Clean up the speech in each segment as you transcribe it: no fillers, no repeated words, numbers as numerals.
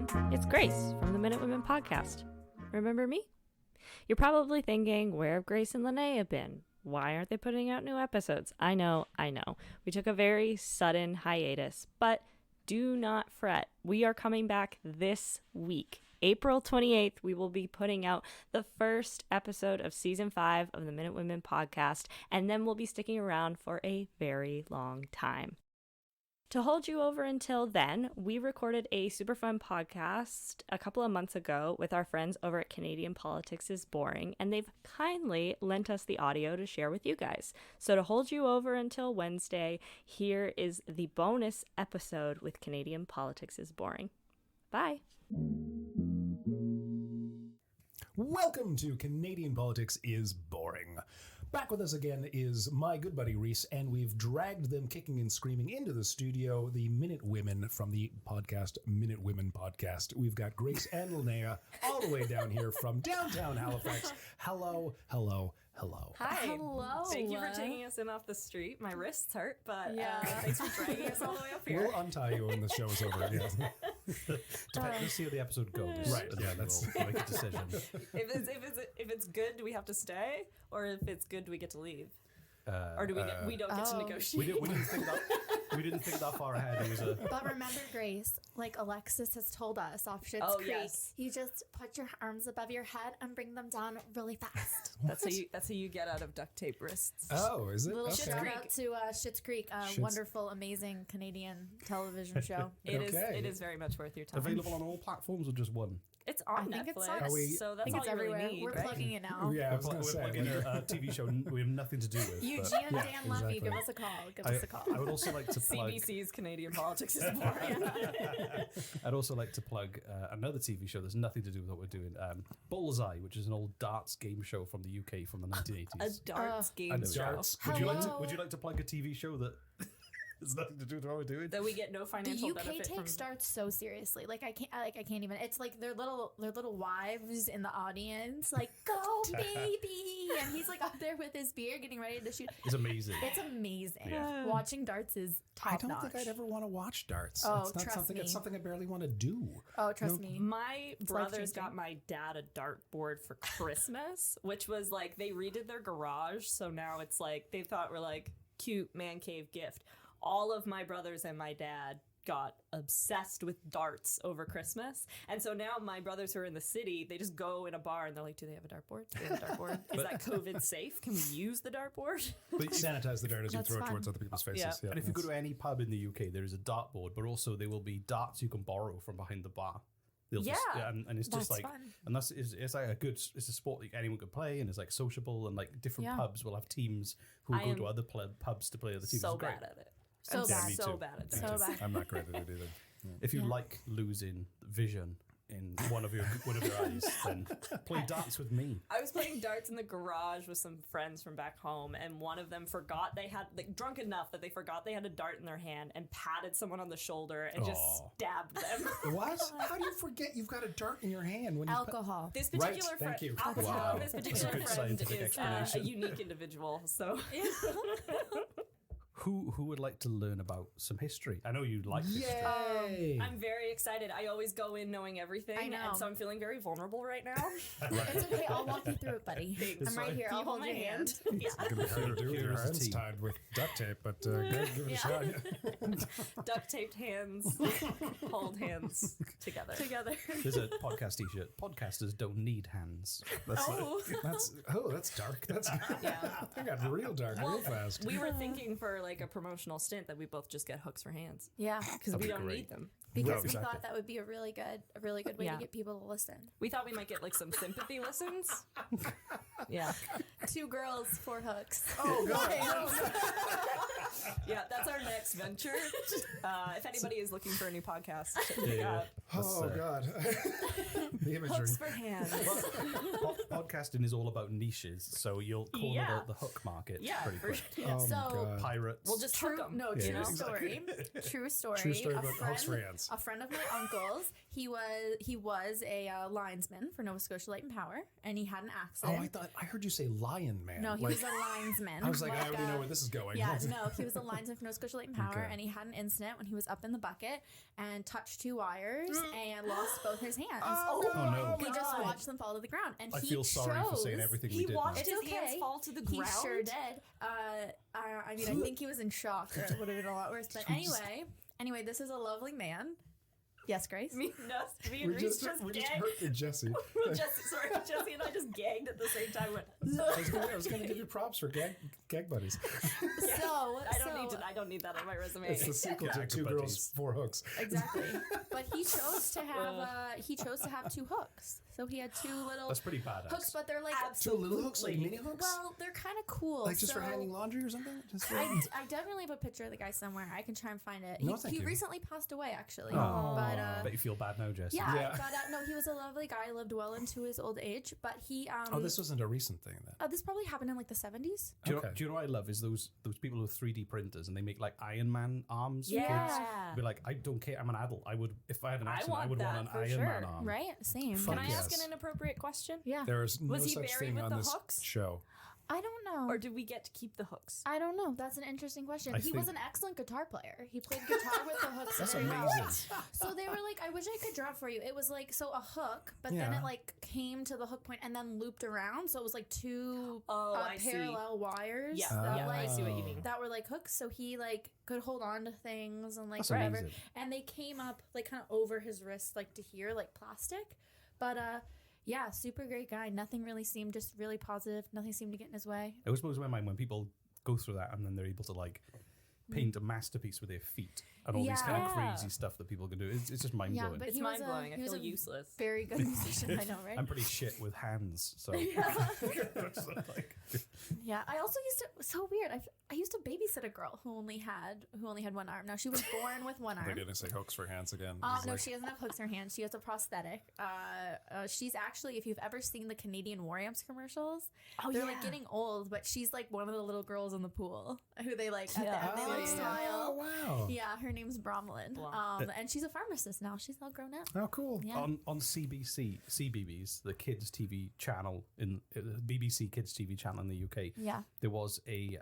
everyone. It's Grace from the Minute Women podcast. Remember me? You're probably thinking, where have Grace and Linnea been? Why aren't they putting out new episodes? I know. We took a very sudden hiatus, but do not fret. We are coming back this week. April 28th, we will be putting out the first episode of Season 5 of the Minute Women podcast, and then we'll be sticking around for a very long time. To hold you over until then, we recorded a super fun podcast a couple of months ago with our friends over at Canadian Politics is Boring, and they've kindly lent us the audio to share with you guys. So to hold you over until Wednesday, here is the bonus episode with Canadian Politics is Boring. Bye. Welcome to Canadian Politics is Boring. Back with us again is my good buddy Reese, and we've dragged them kicking and screaming into the studio, the Minute Women from the podcast Minute Women Podcast. We've got Grace and Linnea all the way down here from downtown Halifax. Hello. Hi. Hello. Thank you for taking us in off the street. My wrists hurt, but thanks for dragging us all the way up here. We'll untie you when the show's over. Yeah. Let's see how the episode goes. Right. Yeah, that's we'll make a decision. If it's good, do we have to stay, or if it's good, do we get to leave, or do we don't get to negotiate? We didn't think that far ahead. But remember, Grace, like Alexis has told us off Schitt's Creek, yes. You just put your arms above your head and bring them down really fast. That's how you get out of duct tape wrists. Oh, is it? Little Okay. shout out to Schitt's Creek, a wonderful, amazing Canadian television show. It is very much worth your time. Available on all platforms or just one? It's on I think Netflix, it's so I that's think all it's you everywhere. really need. We're right? plugging it now. Yeah, I was going to We're say. plugging a TV show we have nothing to do with. Eugene but- and Dan love you. exactly. Give us a call. Give us a call. I would also like to plug. CBC's Canadian Politics is Boring. I'd also like to plug another TV show that's nothing to do with what we're doing. Bullseye, which is an old darts game show from the UK from the 1980s. A darts I game know. show Darts. Would you like to plug a TV show that has nothing to do with what we're doing? that we get no The financial UK benefit from. takes darts so seriously. Like I can't even. It's like their little wives in the audience, like go baby, and he's like up there with his beer, getting ready to shoot. It's amazing. It's amazing. Yeah. Watching darts is I top don't notch. think I'd ever want to watch darts. Oh, it's not trust something. me. It's something I barely want to do. Oh, trust me. My brothers life-changing. got my dad a dartboard for Christmas, which was like they redid their garage, so now it's like they thought we're like cute man cave gift. All of my brothers and my dad got obsessed with darts over Christmas, and so now my brothers who are in the city, they just go in a bar and they're like, "Do they have a dartboard? Do they have a dartboard? Is that COVID safe? Can we use the dartboard?" But Sanitize the dart as you That's throw it fun. towards other people's faces. Yeah. Yeah, and if you go that's- to any pub in the UK, there is a dartboard, but also there will be darts you can borrow from behind the bar. They'll just, Yeah. and it's just That's like, fun. and it's like it's a sport that anyone could play, and it's like sociable, and like different Yeah. pubs will have teams who I go am to other pubs to play other teams. So It's great. bad at it. So I'm bad. me so too. bad at Me that. So bad. I'm not great at it either. If you Yeah. like losing vision in one of your eyes, then play darts with me. I was playing darts in the garage with some friends from back home, and one of them forgot they had, like, drunk enough that they forgot they had a dart in their hand and patted someone on the shoulder and just Aw. stabbed them. What? How do you forget you've got a dart in your hand when you? Alcohol. This Right, particular thank friend, you. alcohol, Wow. this That's a particular good friend scientific is a explanation. unique individual. So Who would like to learn about some history? I know you like history. Yay! I'm very excited. I always go in knowing everything, I know. and so I'm feeling very vulnerable right now. It's okay. I'll walk you through it, buddy. I'm right here. Can I'll you hold my your hand. Yeah. It's gonna be hard to do with Here your is a hands team. tied with duct tape, but give it a shot. Duct taped hands, hold hands together. There's a podcast t-shirt. Podcasters don't need hands. That's That's dark. That's Yeah. that got real dark real fast. We were thinking for like a promotional stint that we both just get hooks for hands Yeah, because we don't need them. because Right, we exactly. thought that would be a really good way Yeah. to get people to listen. We thought we might get like some sympathy listens. Yeah. 2 girls, 4 hooks. Oh god! Yeah, that's our next venture. If anybody is looking for a new podcast, Oh god! The imagery. hooks for hands. Podcasting is all about niches, so you'll corner Yeah. the hook market Yeah, pretty for quick. sure. Yeah. Oh my So- god! Pirates. We'll just hook them. True Yeah, story. True story. True story A about hooks for friend, hands. Nice. A friend of my uncle's. He was a linesman for Nova Scotia Light and Power, and he had an accident. I heard you say lion man. No, he Like, was a linesman. I was like, I already know where this is going. Yeah, no, he was a linesman for Nova Scotia Light and Power, Okay. and he had an incident when he was up in the bucket and touched 2 wires and lost both his hands. Oh, no. He just watched them fall to the ground, and I he feel sorry for saying chose- everything we He did. watched It's his okay. hands fall to the He ground. sure did. I mean, I think he was in shock, or it would have been a lot worse. But anyway, this is a lovely man. Yes, Grace. Me and We Reese just hurt gagged. Jesse. Jesse and I just gagged at the same time. I was going to give you props for gag buddies. So I don't need that on my resume. It's the sequel to Gag 2 buddies. Girls, 4 Hooks. Exactly. But he chose to have 2 hooks. So he had 2 little That's pretty badass. hooks, but they're like 2 little hooks, like mini hooks? well, they're kind of cool. Like just for So hanging laundry or something? Just for... I definitely have a picture of the guy somewhere. I can try and find it. No, he thank you. recently passed away, actually. Oh. But Bet you feel bad now, Jess. yeah, Yeah. but no, he was a lovely guy. Lived well into his old age. But he Oh, this wasn't a recent thing then. this probably happened in like the 70s. Do you, Okay. know, do you know what I love is those people with 3D printers and they make like Iron Man arms for kids. Yeah. Be like, I don't care. I'm an adult. I would, if I had an I accident, I want would want that an for Iron sure. Man arm. Right? Same. Fuck Can I yes. ask an inappropriate question? Yeah. There is no Was he such buried thing with on the this hooks? show. I don't know. Or did we get to keep the hooks? I don't know. That's an interesting question. I He was think- an excellent guitar player. He played guitar with the hooks. That's very well. amazing. So they were like, I wish I could draw it for you. It was like, so a hook, but then Yeah. it like came to the hook point and then looped around. So it was like 2 I see. parallel wires. Yeah, that, yeah, I like, see what you mean. that were like hooks. So he like could hold on to things and like That's whatever. amazing. And they came up like kind of over his wrist, like to here, like plastic. But yeah, super great guy. Nothing really seemed, just really positive. Nothing seemed to get in his way. It always blows my mind when people go through that and then they're able to like paint a masterpiece with their feet and all these kind of Yeah. crazy stuff that people can do. It's just mind Yeah, blowing. but It's he was mind blowing. I he was feel a useless. very good musician. I know, right? I'm pretty shit with hands, so like, Yeah, I also used to. So weird. I used to babysit a girl who only had 1 arm. Now she was born with 1 They're arm. going to say hooks for hands again. It's No, like- she doesn't have hooks in her hands. She has a prosthetic. She's actually, if you've ever seen the Canadian War Amps commercials, they're like getting old, but she's like one of the little girls in the pool who they like at the end they like Oh, style. wow. Yeah, her name's Bromlin. And she's a pharmacist now. She's all grown up. Oh, cool. Yeah. on CBeebies, the kids TV channel in BBC Kids TV channel in the UK. Yeah. There was a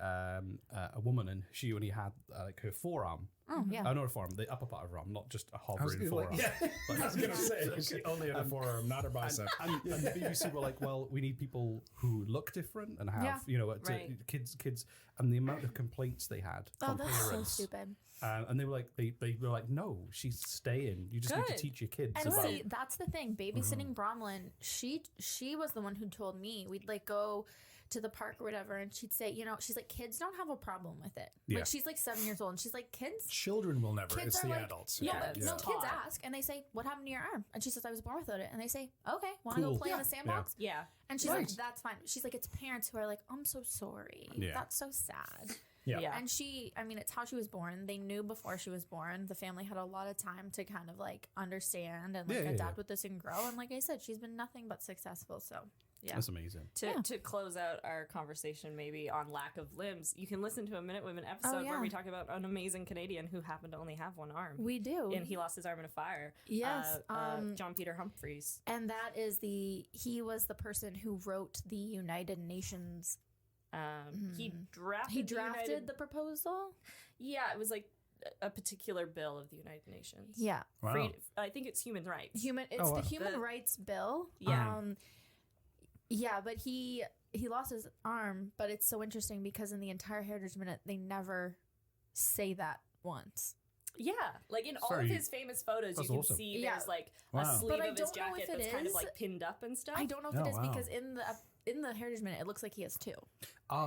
woman and she only had like her forearm. Oh, yeah. Not her forearm, the upper part of her arm, not just a I was hovering gonna, forearm. I was going to say, she only had a forearm, not her bicep. And the BBC were like, well, we need people who look different and have, Yeah. you know, Right. kids, and the amount of complaints they had Oh, from that's so parents. stupid. And they were like, they were like, no, she's staying. You just need Good. to teach your kids And about. see, that's the thing. Babysitting Bromlin, she was the one who told me we'd like go to the park or whatever, and she'd say, you know, she's like, kids don't have a problem with it. Yeah. Like she's like 7 years old, and she's like, kids. Children will never. Kids It's are the like, adults. No, Yeah, but it's no, taught. kids ask, and they say, "What happened to your arm?" And she says, "I was born without it." And they say, "Okay, want to Cool. go play in Yeah. the sandbox?" Yeah. And she's Right. like, "That's fine." She's like, "It's parents who are like, I'm so sorry. Yeah. That's so sad." Yeah. Yeah. And she, I mean, it's how she was born. They knew before she was born. The family had a lot of time to kind of like understand and like Yeah, yeah, adapt yeah. with this and grow. And like I said, she's been nothing but successful. So yeah. That's amazing. To close out our conversation maybe on lack of limbs, you can listen to a Minute Women episode yeah. where we talk about an amazing Canadian who happened to only have 1 arm. We do. And he lost his arm in a fire. Yes, John Peter Humphreys. And that is he was the person who wrote the United Nations. He drafted. He the drafted United- the proposal. Yeah, it was like a particular bill of the United Nations. Yeah. Wow. I think it's human rights. It's wow. the Human The- Rights Bill. Yeah. Yeah, but he lost his arm, but it's so interesting because in the entire Heritage Minute they never say that once. Yeah, like in all Sorry. of his famous photos, you That's can awesome. see Yeah. there's like Wow. a sleeve But I of his don't know jacket if it that's kind of is. like pinned up and stuff. I don't know if Oh, it is wow. because in the Heritage Minute it looks like he has 2.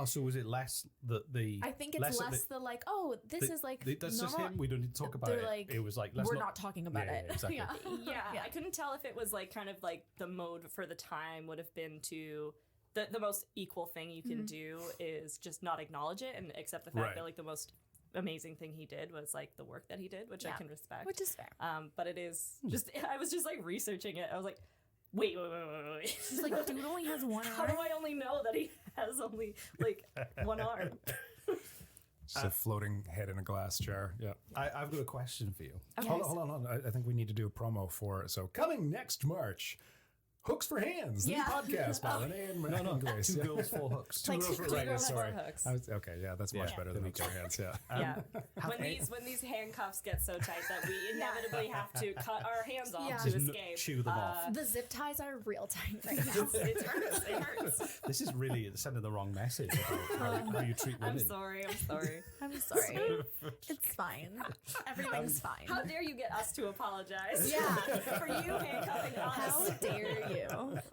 So was it less the? I think it's less less, of the like, oh, this is like that's just normal- him. We don't need to talk about They're it. like, It was like let's we're not talking about Yeah, it. yeah, exactly. Yeah, Yeah. I couldn't tell if it was like kind of like the mode for the time would have been to the most equal thing you can do is just not acknowledge it and accept the fact Right. that like the most amazing thing he did was like the work that he did, which I Yeah. can respect. Which is fair. But it is just I was just like researching it. I was like, wait. She's like, dude only has 1 How arm. do I only know that he has only like 1 arm? Just a floating head in a glass jar. Yeah. I've got a question for you. Okay. Hold on. I think we need to do a promo for it. So coming next March, Hooks for Hands, the new podcast by Renee and Grace. Two Yeah. girls, four hooks. Two girls for Two girls, sorry. four hooks. Okay, yeah, that's much better than Hooks for Hands. Yeah. Yeah. have When these handcuffs get so tight that we inevitably have to cut our hands off Yeah. to Just escape. chew them off. The zip ties are real tight right now. It hurts. It hurts. This is really sending the wrong message about how you treat women. I'm sorry. I'm sorry. It's fine. Everything's fine. How dare you get us to apologize? Yeah. For you handcuffing us. How dare you?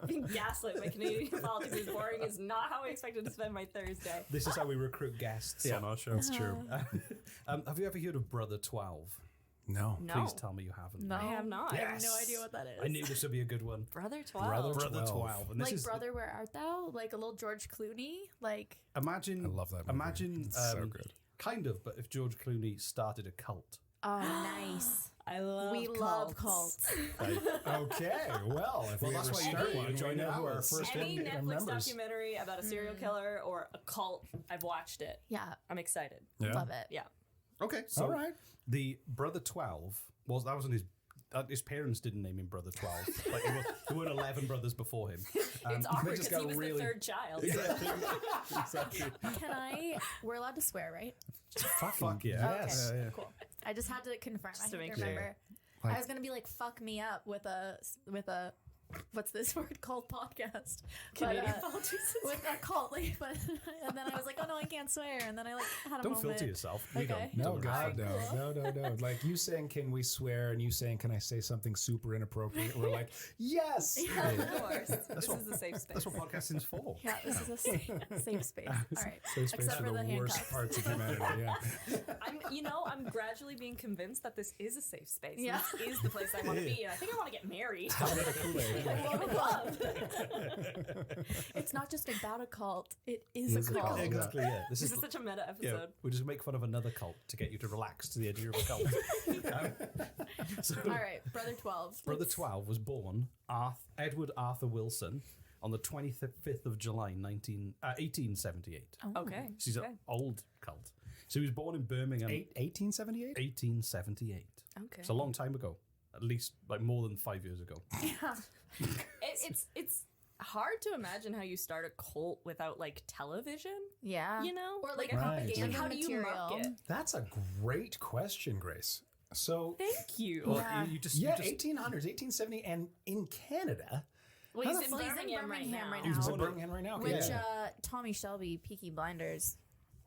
Being gaslit by Canadian politics is boring is not how I expected to spend my Thursday. This is how we recruit guests on our show. That's true. Have you ever heard of Brother 12? No. No. Please tell me you haven't. No. I have not. I have no idea what that is. I knew this would be a good one. Brother 12. Brother 12. And this Like is, Brother, Where Art Thou? Like a little George Clooney? Like, imagine. I love that movie. Imagine. It's so good. Kind of, but if George Clooney started a cult. oh, nice. I love We love cults. Okay, well, if we that's ever why you start do one, it. Join we know who our ours. first Any Netflix members. documentary about a serial killer or a cult, I've watched it. Yeah. I'm excited. Yeah. Love it. Yeah. Okay, so All right. the Brother 12 wasn't his parents didn't name him Brother 12. Like there weren't 11 brothers before him. It's awkward just because he got was really- the third child. Exactly. We're allowed to swear, right? Fuck yeah. Yes. Okay. Cool. I just had to confirm. Just I to had make to sure. remember. Like- I was gonna be like, "Fuck me up" with a what's this word called podcast? Canadian But, politics. with a cult, like, but and then I was like, "Oh no, I can't swear," and then I like had a Don't moment. filter yourself. We Okay. don't. No, Don't God, Alright, no. Like you saying, can we swear? And you saying, can I say something super inappropriate? We're like, yes. Of course. This is a safe space. That's what podcasting's for. Yeah, this is a safe space. All right, Safe space except for for the the worst handcuffs. parts of humanity. Yeah. I'm gradually being convinced that this is a safe space. Yeah. This is the place I want to be. And I think I want to get married. Kool-Aid. I love. It's not just about a cult; it is It's a a cult. cult. Exactly, yeah. This This is is such a meta yeah, episode. we just make fun of another cult to get you to relax to the idea of a cult. So, All right, Brother 12. Brother 12 was born Edward Arthur Wilson on the 25th of July, 1878. Okay. She's an old cult. So he was born in Birmingham, 1878? 1878. Okay. It's a long time ago, at least like more than 5 years ago. Yeah. It's hard to imagine how you start a cult without like television. Yeah. You know? Or like Like, propaganda like, how do you material. mark it? That's a great question, Grace. So, Thank you. Well, Yeah. you just, yeah, you just 1800s, 1870, and in Canada. Well, he's How in the fuck- Birmingham right now. He's He's in on Birmingham right now. Which yeah. Tommy Shelby, Peaky Blinders.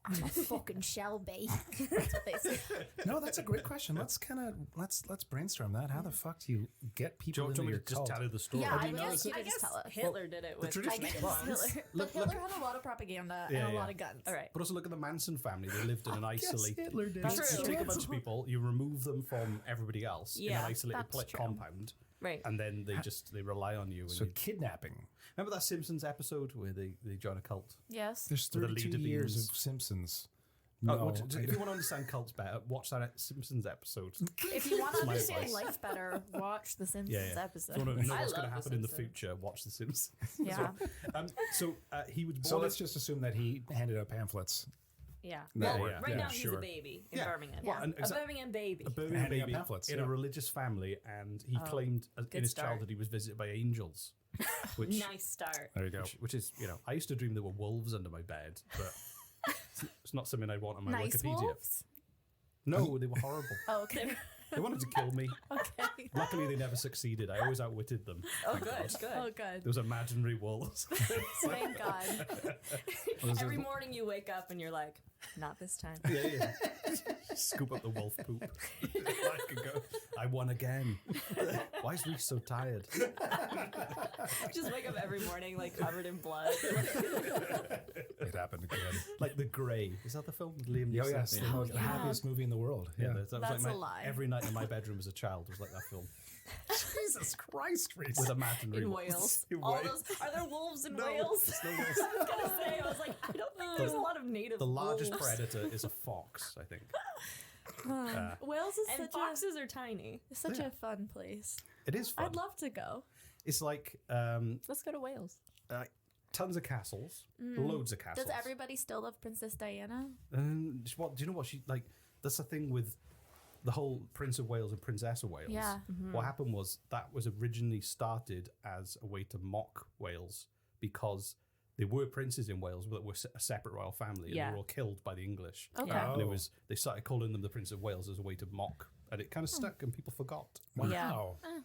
I'm a fucking Shelby. That's what they say. No, that's a great question. Let's brainstorm that. How the fuck do you get do people you into want me your to just cult? tell you the story? Yeah, Or do I you know guess it's- you could just tell us. Hitler did it with tradition- I guess guns. Hitler. Look- But Hitler had a lot of propaganda Yeah, and a yeah. lot of guns. All right. But also look at the Manson family. They lived in an isolated. Hitler did. You True. take a bunch of people, you remove them from everybody else in Yeah, an isolated that's true. compound, Right. and then they rely on you. And So you kidnapping. remember that Simpsons episode where they join a cult? Yes. There's With the 32 leader years beings. of Simpsons. Oh, No, if you want to understand cults better, watch that Simpsons episode. If you want to my understand advice. life better, watch the Simpsons Yeah, yeah. episode. If you want to know I what's going love to The happen in the Simpsons. future, watch The Simpsons. Yeah. He was born. So let's just assume that he handed out pamphlets. Yeah. No, Well, yeah, right yeah, now he's sure. a baby in Yeah. Birmingham. Well, and A Birmingham baby. a Birmingham Handing out baby pamphlets, in yeah. a religious family, and he claimed in good his start. childhood he was visited by angels, which Nice start. There you go. which is, I used to dream there were wolves under my bed, but it's not something I want on my Nice Wikipedia. wolves? No, they were horrible. Oh, okay. They wanted to kill me. Okay. Luckily, they never succeeded. I always outwitted them. Oh, thank good, God. good. Oh, good. Those imaginary wolves. Thank God. Every morning you wake up and you're like, not this time. yeah. Scoop up the wolf poop. I could go. I won again. Why is Reese so tired? Just wake up every morning like covered in blood. It happened again. Like The Grey. Is that the film with Liam Oh, Neeson? yes. The most yeah. happiest movie in the world. Yeah. that was That's like a lie. Every night in my bedroom as a child was like that film Jesus Christ, Reese. with imaginary In wolves. Wales. In All Wales. those are there wolves in No, Wales? there's no wolves. I was gonna say, I was like, I don't think there's a lot of native The largest wolves. predator is a fox, I think. Wales is And such foxes are tiny. a fun place. It is fun. I'd love to go. It's like Let's go to Wales. tons of castles, loads of castles. Does everybody still love Princess Diana? What do you know? What she like? That's the thing with the whole Prince of Wales and Princess of Wales. Yeah. What happened was that was originally started as a way to mock Wales because they were princes in Wales, but were a separate royal family, and they were all killed by the English. Okay. Yeah. And they started calling them the Prince of Wales as a way to mock, and it kind of stuck, and people forgot. Wow. Yeah.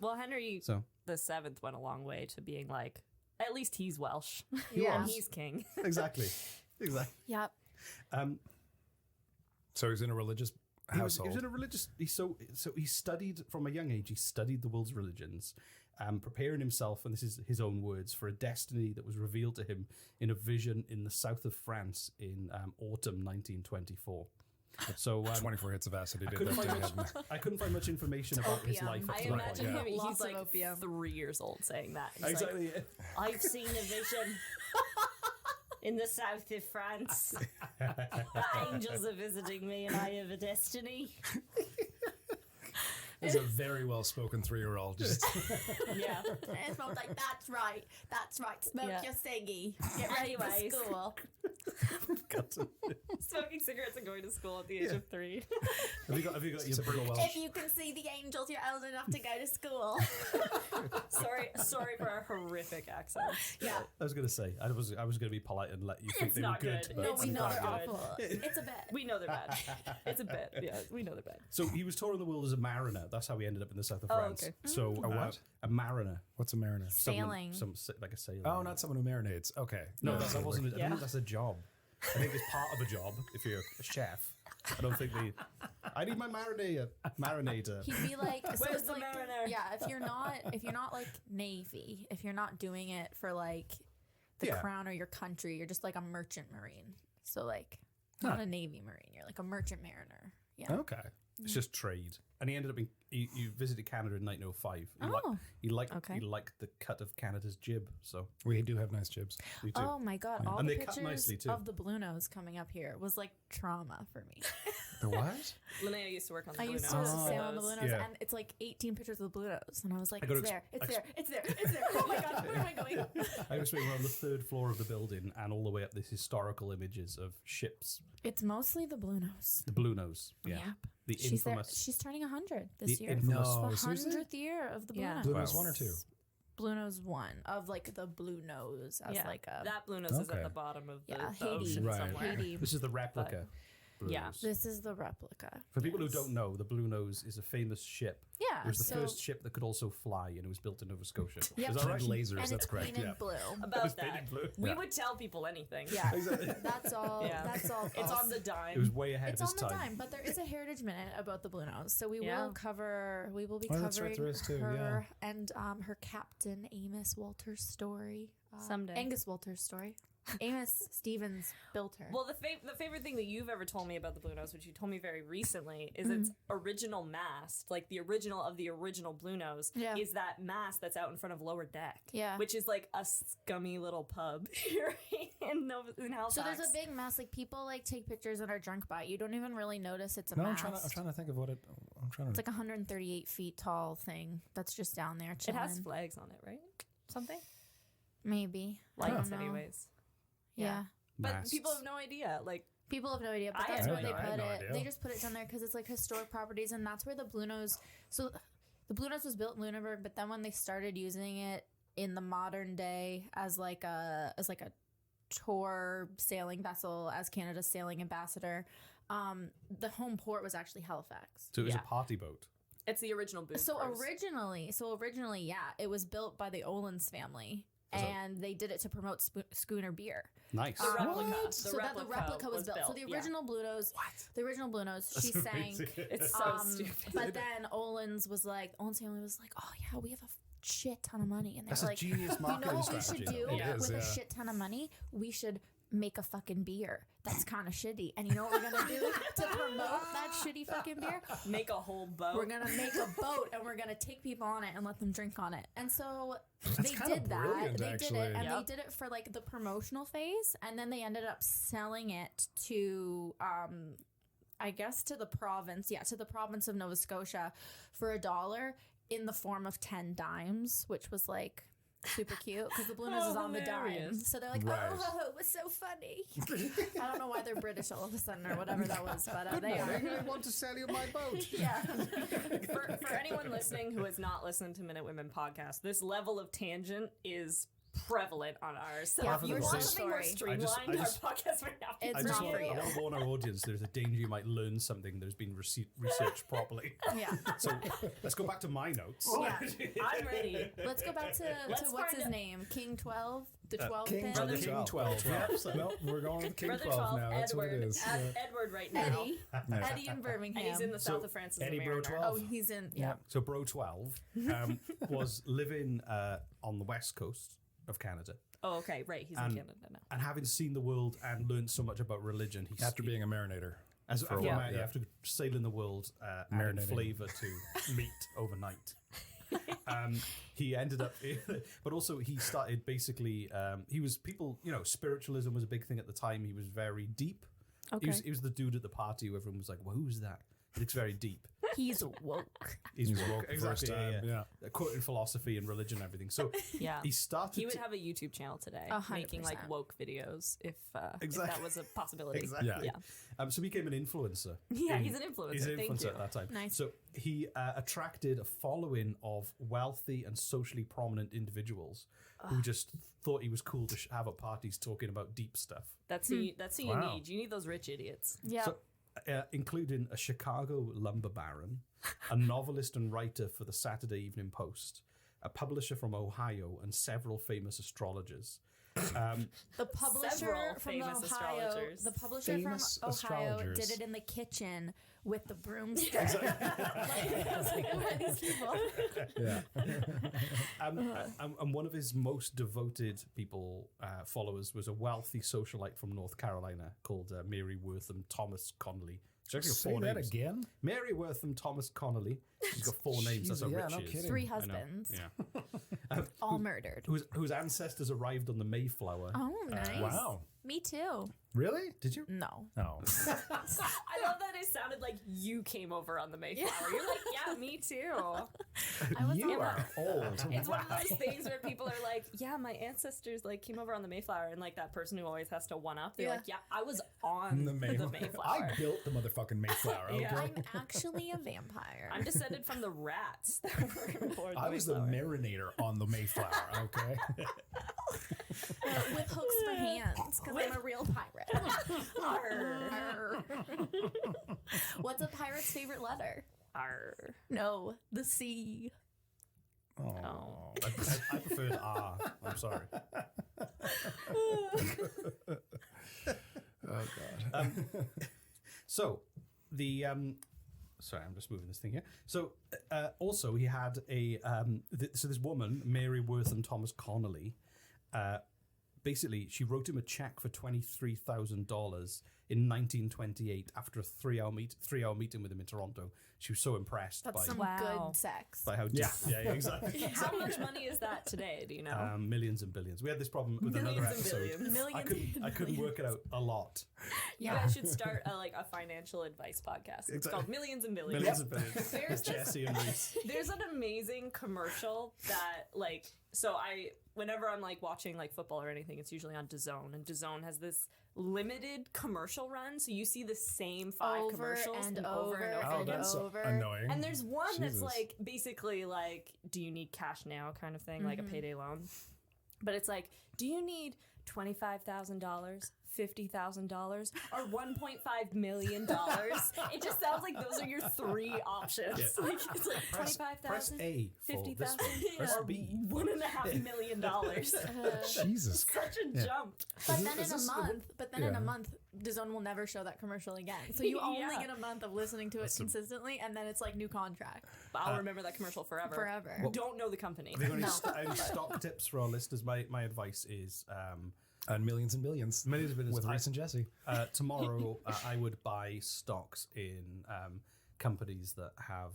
Well, Henry So the Seventh went a long way to being like, at least he's Welsh. Yeah. And he's king. exactly. Yep. So he's in a religious He was household. in a religious. So he studied from a young age. He studied the world's religions, preparing himself, and this is his own words, for a destiny that was revealed to him in a vision in the south of France in autumn 1924. So 24 hits of acid. He I did couldn't, that find to much, him. I couldn't find much information about his Opium. life. Up I to that imagine point. him, Lots he's of like opium. 3 years old saying that. He's Exactly. like, I've seen a vision in the south of France. The angels are visiting me and I have a destiny. He's a very well-spoken 3-year-old. Just Yeah. And it's both like, that's right. Smoke Yeah. your ciggy. Get ready for Anyways. school. Smoking cigarettes and going to school at the age of 3. Have you got your typical Welsh. If you can see the angels, you're old enough to go to school. Sorry for our horrific accents. Yeah. I was going to say I was going to be polite and let you think It's they were not good. good. but No, It's we know not they're good. awful. It's a bit. We know they're bad. It's a bit. Yeah, we know they're bad. So he was touring the world as a mariner. That's how he ended up in the south of Oh, France. okay. So A what? A mariner. What's a mariner? Sailing. Like a sailor. Oh, not someone who marinates. Okay. No, that wasn't. I Yeah. think that's a job. I think it's part of a job if you're a chef. I don't think I need my marinator. He'd be like, so Where's it's the like, mariner? Yeah, if you're not like Navy, if you're not doing it for like the Yeah. crown or your country, you're just like a merchant marine. So like not a Navy marine, you're like a merchant mariner. Yeah. Okay. It's just trade. And he ended up he visited Canada in 1905. He liked the cut of Canada's jib. So We do have nice jibs. we do. Oh my god! All And the they cut pictures nicely, too. of the Blue Nose coming up here was like trauma for me. The what? Linnea used to work on the I Blue used Nose. to sail on the Blue Nose, Yeah. and it's like 18 pictures of the Blue Nose, and I was like, I gotta it's there, ex- it's there. Oh my god, where am I going? I was we're on the 3rd floor of the building and all the way up this historical images of ships. It's mostly the Blue Nose. The Blue Nose. Yeah. Yep. The She's there. infamous. She's turning 100 this The year. infamous- No, the seriously? 100th year of the Blue Yeah. Nose. Blue Nose 1 or 2? Blue Nose 1 of like the Blue Nose as Yeah, like a that Blue Nose is Okay. at the bottom of the, Yeah, the Haiti. ocean Right. somewhere. Haiti. This is the replica. Blue Yeah. Nose. This is the replica. For people who Yes. don't know, the Blue Nose is a famous ship. Yeah, It was the so- first ship that could also fly, and it was built in Nova Scotia. Yep. Is that right? Lasers, And that's it's correct. painted Yeah. blue. About painted that. blue. We Yeah. would tell people anything. Yeah, that's all. Yeah. That's all. It's false. on the dime. It was way ahead It's of on its the time. dime, but there is a heritage minute about the Blue Nose, so we Yeah. will cover. We will be Oh, covering that's right, there is too, her and her captain Amos Walter's story. Someday. Angus Walter's story. Amos Stevens built her. Well, the favorite thing that you've ever told me about the Blue Nose, which you told me very recently, is its original mast, like the original of the original Blue Nose, Yeah. is that mast that's out in front of Lower Deck. Yeah. Which is like a scummy little pub here in Halifax. So there's a big mast. Like people like take pictures and are drunk by it. You don't even really notice it's a No, I'm mast. trying to think of what it. I'm trying to. It's like a 138 feet tall thing that's just down there It chilling. has flags on it, right? Something? Maybe. I Lights, don't know. anyways. Yeah. But Masts. people have no idea. Like, People have no idea, but I that's had where no they idea. put I had no it. idea. They just put it down there because it's like historic properties, and that's where the Blue Nose. So the Blue Nose was built in Lunenburg, but then when they started using it in the modern day as like a tour sailing vessel, as Canada's sailing ambassador, the home port was actually Halifax. So it was Yeah. a party boat. it's the original booze So cruise. originally, yeah, it was built by the Olens family, and they did it to promote schooner beer. Nice. The replica. What? So that the replica was built. So the yeah. original Blue Nose, the original Blue Nose, she sank. It's so stupid. But then Olens family was like, oh yeah, we have a shit ton of money, and they're That's a like, genius you know marketing what we strategy. should do It is, with yeah. a shit ton of money? We should make a fucking beer that's kind of shitty. And you know what we're gonna do to promote that shitty fucking beer? Make a whole boat. We're gonna make a boat and we're gonna take people on it and let them drink on it. And so That's they kinda did that. brilliant, They actually. did it, and Yep. they did it for like the promotional phase, and then they ended up selling it to I guess to the province, to the province of Nova Scotia for $1 in the form of 10 dimes, which was like super cute because the Blue Nose is on the dime. Hilarious. So they're like, Right. oh, it was so funny. I don't know why they're British all of a sudden or whatever that was, but they are. I want to sell you my boat. Yeah. For anyone listening who has not listened to Minute Women podcast, this level of tangent is prevalent on ours. So Yeah, if you yours want is something more story. streamlined, I just- our podcast might not be It's I not just for want you. to warn our audience there's a danger you might learn something that has been researched properly. Yeah. So let's go back to my notes. Yeah. I'm ready. Let's go back to Let's what's his find name? King 12? The 12 King, pin? Brother King 12. Yeah, well, we're going with King Brother 12 now. That's Edward, what it is. Yeah. Edward right now. Eddie in Birmingham. And he's in the So, south of France as Eddie a Bro mariner. 12. Oh, he's in. Yeah. So Bro 12 was living on the west coast of Canada. Oh, okay, right. He's in And- Canada now. And having seen the world and learned so much about religion, he's After being a marinator. as for a after, while, yeah. after sailing the world, adding Marinating. flavor to meat overnight. He ended up, but also he started basically. He was spiritualism was a big thing at the time. He was very deep. Okay. He was the dude at the party who everyone was like, well, "Who's that?" He looks very deep. He's woke. He's He's woke. woke Exactly. first time, yeah. Quoting philosophy and religion and everything. So Yeah. he started. He would to- have a YouTube channel today 100%. making like woke videos if Exactly. that was a possibility. Exactly. Yeah. Yeah. So he became an influencer. Yeah, he's an influencer. He's an Thank influencer you. at that time. Nice. So he attracted a following of wealthy and socially prominent individuals who just thought he was cool to have at parties talking about deep stuff. That's who you Wow. need. You need those rich idiots. Yeah. So, including a Chicago lumber baron, a novelist and writer for the Saturday Evening Post, a publisher from Ohio, and several famous astrologers. The publisher Several from famous Ohio, astrologers. the publisher Famous from Ohio astrologers. did it in the kitchen with the broomstick. I was like, who are these people? Yeah. And one of his most devoted followers was a wealthy socialite from North Carolina called Mary Wortham Thomas Connolly. She's actually got Say 4 that names. again? Mary Wortham Thomas Connolly. She's got 4 names. That's how yeah, rich no she is. kidding. 3 I know. husbands, Yeah. all murdered. Whose ancestors arrived on the Mayflower. Oh, nice. Wow. Me too. Really? Did you? No. Oh. I love that it sounded like you came over on the Mayflower. You're like, yeah, me too. I was You on are old. It's one of those things where people are like, yeah, my ancestors like came over on the Mayflower, and like that person who always has to one up, they're Yeah. like, yeah, I was on the Mayflower. I built the motherfucking Mayflower, okay? Yeah. I'm actually a vampire. I'm descended from the rats that were aboard the I was the Mayflower. marinator on the Mayflower, okay? With hooks for hands, because I'm a real pirate. Arr. What's a pirate's favorite letter? Arr. No, the sea. Oh. I preferred R. I'm sorry. Oh, God. So the sorry, I'm just moving this thing here. So also he had a so this woman, Mary Wortham Thomas Connolly, basically she wrote him a check for $23,000 in 1928 after a 3-hour meeting with him in Toronto. She was so impressed That's by some Wow. good sex. how Yeah. yeah, exactly. How much money is that today? Do you know? Millions and billions. We had this problem with Millions another and episode. billions. Millions. I couldn't work it out a lot. You guys should start a financial advice podcast. It's Exactly. called Millions and Billions. Millions and billions. There's this Jesse and Reese. There's an amazing commercial that whenever I'm watching football or anything, it's usually on DAZN, and DAZN has this limited commercial run, so you see the same 5 Over commercials and over and over Oh, again. that's so over. annoying. And there's one Jesus. that's basically do you need cash now kind of thing, like a payday loan. But it's do you need $25,000, $50,000, or $1.5 million? It just sounds like those are your 3 options. Yeah. It's Press 25,000, A for this 50,000, one. Press or B. $1.5 million. Jesus Christ. Such a jump. But Is then this- in is a this- month, in yeah. a month, DAZN will never show that commercial again. So you only Yeah. get a month of listening to it consistently, and then it's new contract But I'll remember that commercial forever. forever. Don't know the company. If you've got any, No. any stock tips for our listeners, my advice is And millions and billions. millions of billions. With Reese and Jesse. Tomorrow, I would buy stocks in companies that have,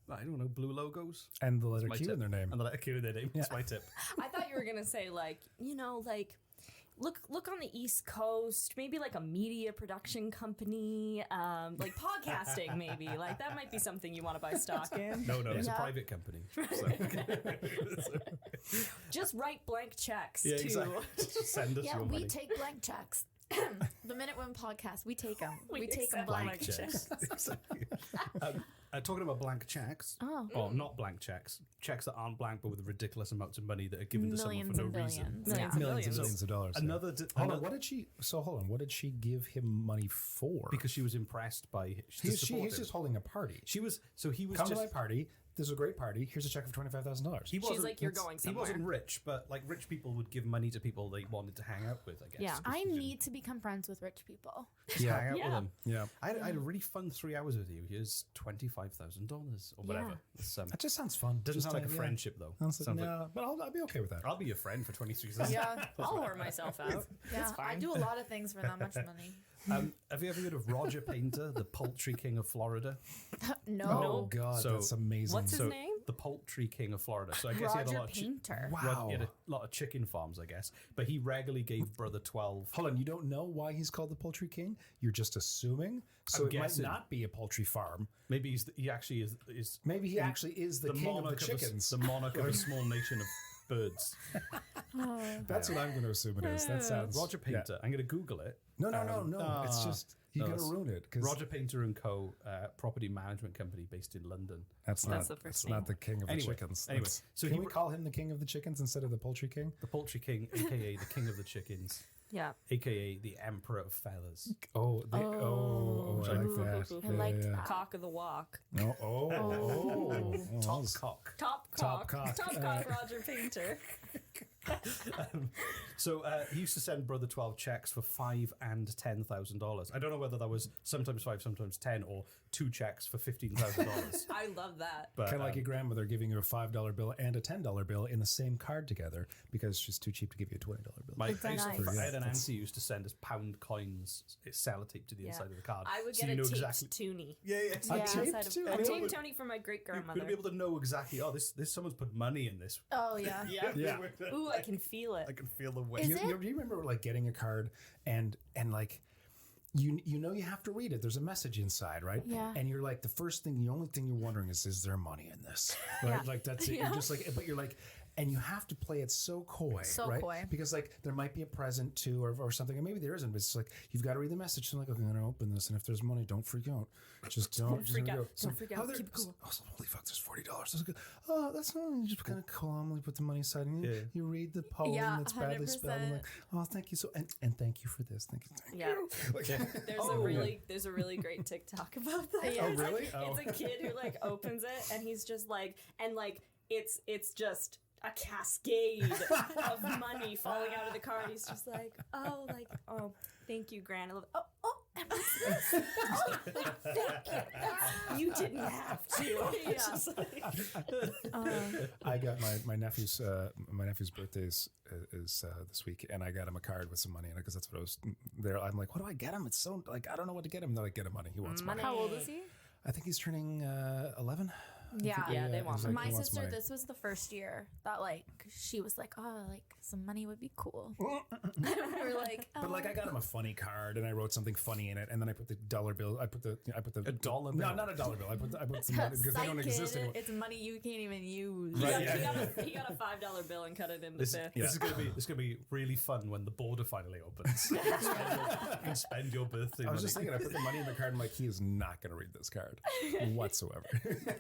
I don't know, blue logos. And the letter My Q tip. in their name. And the letter Q in their name. That's my tip. I thought you were gonna say look on the East Coast, maybe a media production company, podcasting maybe. That might be something you want to buy stock in. No, it's a Yeah. private company. So. just write blank checks Yeah, to. exactly. Just send us Yeah, your we money. take blank checks. The Minute Women podcast, we take them. We We take them accept blank. blank checks. Exactly. Talking about blank checks. Oh. Or not blank checks. Checks that aren't blank, but with ridiculous amounts of money that are given to someone Millions for no and reason. billions. Millions Yeah. and Millions and billions. millions of dollars. yeah. Hold on, what did she? So hold on, what did she give him money for? Because she was impressed by he's just holding a party. He was Come to just my party. This is a great party. Here's a check for $25,000. he wasn't, like, "You're going He somewhere." wasn't rich, but like rich people would give money to people they wanted to hang out with, I guess. Yeah. I need to become friends with rich people. Just hang out with Yeah. them. Yeah, I had a really fun 3 hours with you. Here's $25,000 or whatever. Yeah. It's, that just sounds fun. doesn't Just sound like a yeah. friendship though. Sounds like, Sounds like, no, but I'll be okay with that. I'll be your friend for 23 Yeah. I'll whore myself out. Yeah, It's I fine. do a lot of things for that much money. Have you ever heard of Roger Painter, the poultry king of Florida? No. Oh God, So- that's amazing. What's his So, name? the poultry king of Florida. So I guess he had a Roger lot of Painter. Wow. He had a lot of chicken farms, I guess. But he regularly gave Brother 12. Hold on, you don't know why he's called the Poultry King? You're just assuming. So I'm it guessing. might not be a poultry farm. Maybe he actually is Maybe he actually is the king of the monarch chickens. the monarch of a small nation of birds. That's what I'm going to assume it is. That sounds Roger Painter. I'm going to Google it. No. It's just you're going to ruin it because Roger Painter and Co. Property management company based in London. that's That's the not first not the king of the Anyway, chickens. anyway, That's- so can he we were- call him the king of the chickens instead of the poultry king? The poultry king, aka the king of the chickens, Yeah. aka the emperor of feathers. I like that. I liked that. Cock of the walk. Top cock. Top Top cock. cock. Top cock Roger Painter. So he used to send Brother 12 checks for $5,000 and $10,000. I don't know whether that was sometimes 5, sometimes 10, or 2 checks for $15,000. I love that. But Kind of like your grandmother giving you a $5 bill and a $10 bill in the same card together because she's too cheap to give you a $20 bill. I that used to, nice? I had an auntie who used to send us pound coins, sellotape to the inside of the card. I would so get you a know taped exactly. toonie. Yeah. A Yeah. taped Outside of- too? A Anyone taped would- toonie from my great You're grandmother. going to be able to know exactly, oh, this someone's put money in this. Oh, yeah. Yeah. Yeah. Ooh, I can feel it. I can feel the weight. Is You, it? you remember like getting a card and like you know you have to read it. There's a message inside, right? Yeah. And you're like the only thing you're wondering is there money in this? Right? Yeah. Like that's it. Yeah. You're just like, but you're like, and you have to play it so coy, So right? coy. Because like there might be a present too, or something, and maybe there isn't. But it's like you've got to read the message. So I'm like, okay, I'm gonna open this, and if there's money, don't freak out. Just don't freak here we out. go. Don't freak out. there- Keep it cool. Oh, holy fuck! There's $40. Oh, that's not. You just kind of calmly put the money aside, and you read the poem Yeah, that's badly spelled. And 100%. like, oh, thank you so, and thank you for this. Thank you. Yeah. Like, There's a really great TikTok about that. Oh, It's really? Like, Oh. It's a kid who like opens it and he's just like, and like it's just a cascade of money falling out of the card. He's just like, oh, thank you, Gran. I love it. And what's this? Oh, thank you. You didn't have to. Yeah. I got my nephew's birthday is this week, and I got him a card with some money in it because that's what I was there. I'm like, what do I get him? It's so like I don't know what to get him. They're like, get him money. He wants money. How old is he? I think he's turning 11. Yeah. Yeah, they want he's like, My he wants sister, money. this was the first year that like she was like, oh, like some money would be cool. And we were like, oh. But like I got him a funny card and I wrote something funny in it, and then I put the dollar bill. I put the A dollar No, bill? not a dollar bill. I put some money because they don't Psych exist kid, anymore. it's money you can't even use. Right, He yeah. he got a $5 bill and cut it into This, fifth. this is gonna be really fun when the border finally opens. You can spend your birthday I was money. just thinking, I put the money in the card. I'm like, he is not going to read this card whatsoever.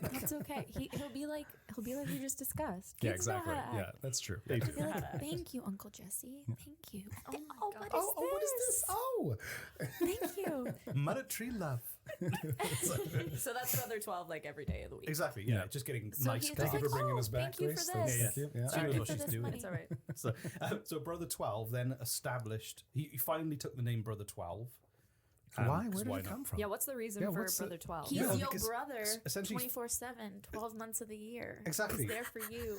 That's okay. He'll be like we just discussed. Yeah, Kids know exactly. how to Yeah, act. that's true. He'll be like, thank you, Uncle Jesse. Thank you. Oh, what is Oh, what is this? Oh, Thank you. Monetary love. So that's Brother 12 like every day of the week. Exactly. Yeah, Yeah. just getting So nice. he's thank you like, for bringing oh, us back, thank you Grace. for this. Thank you. Yeah. She Thank knows you what for she's this doing. money. It's all right. So Brother 12 then established. He finally took the name Brother 12. Why? 'cause Where did why it not? come from? Yeah, what's the reason Yeah, for what's the- Brother 12? He's Yeah, your because brother essentially- 24/7, 12 months of the year. Exactly. He's there for you.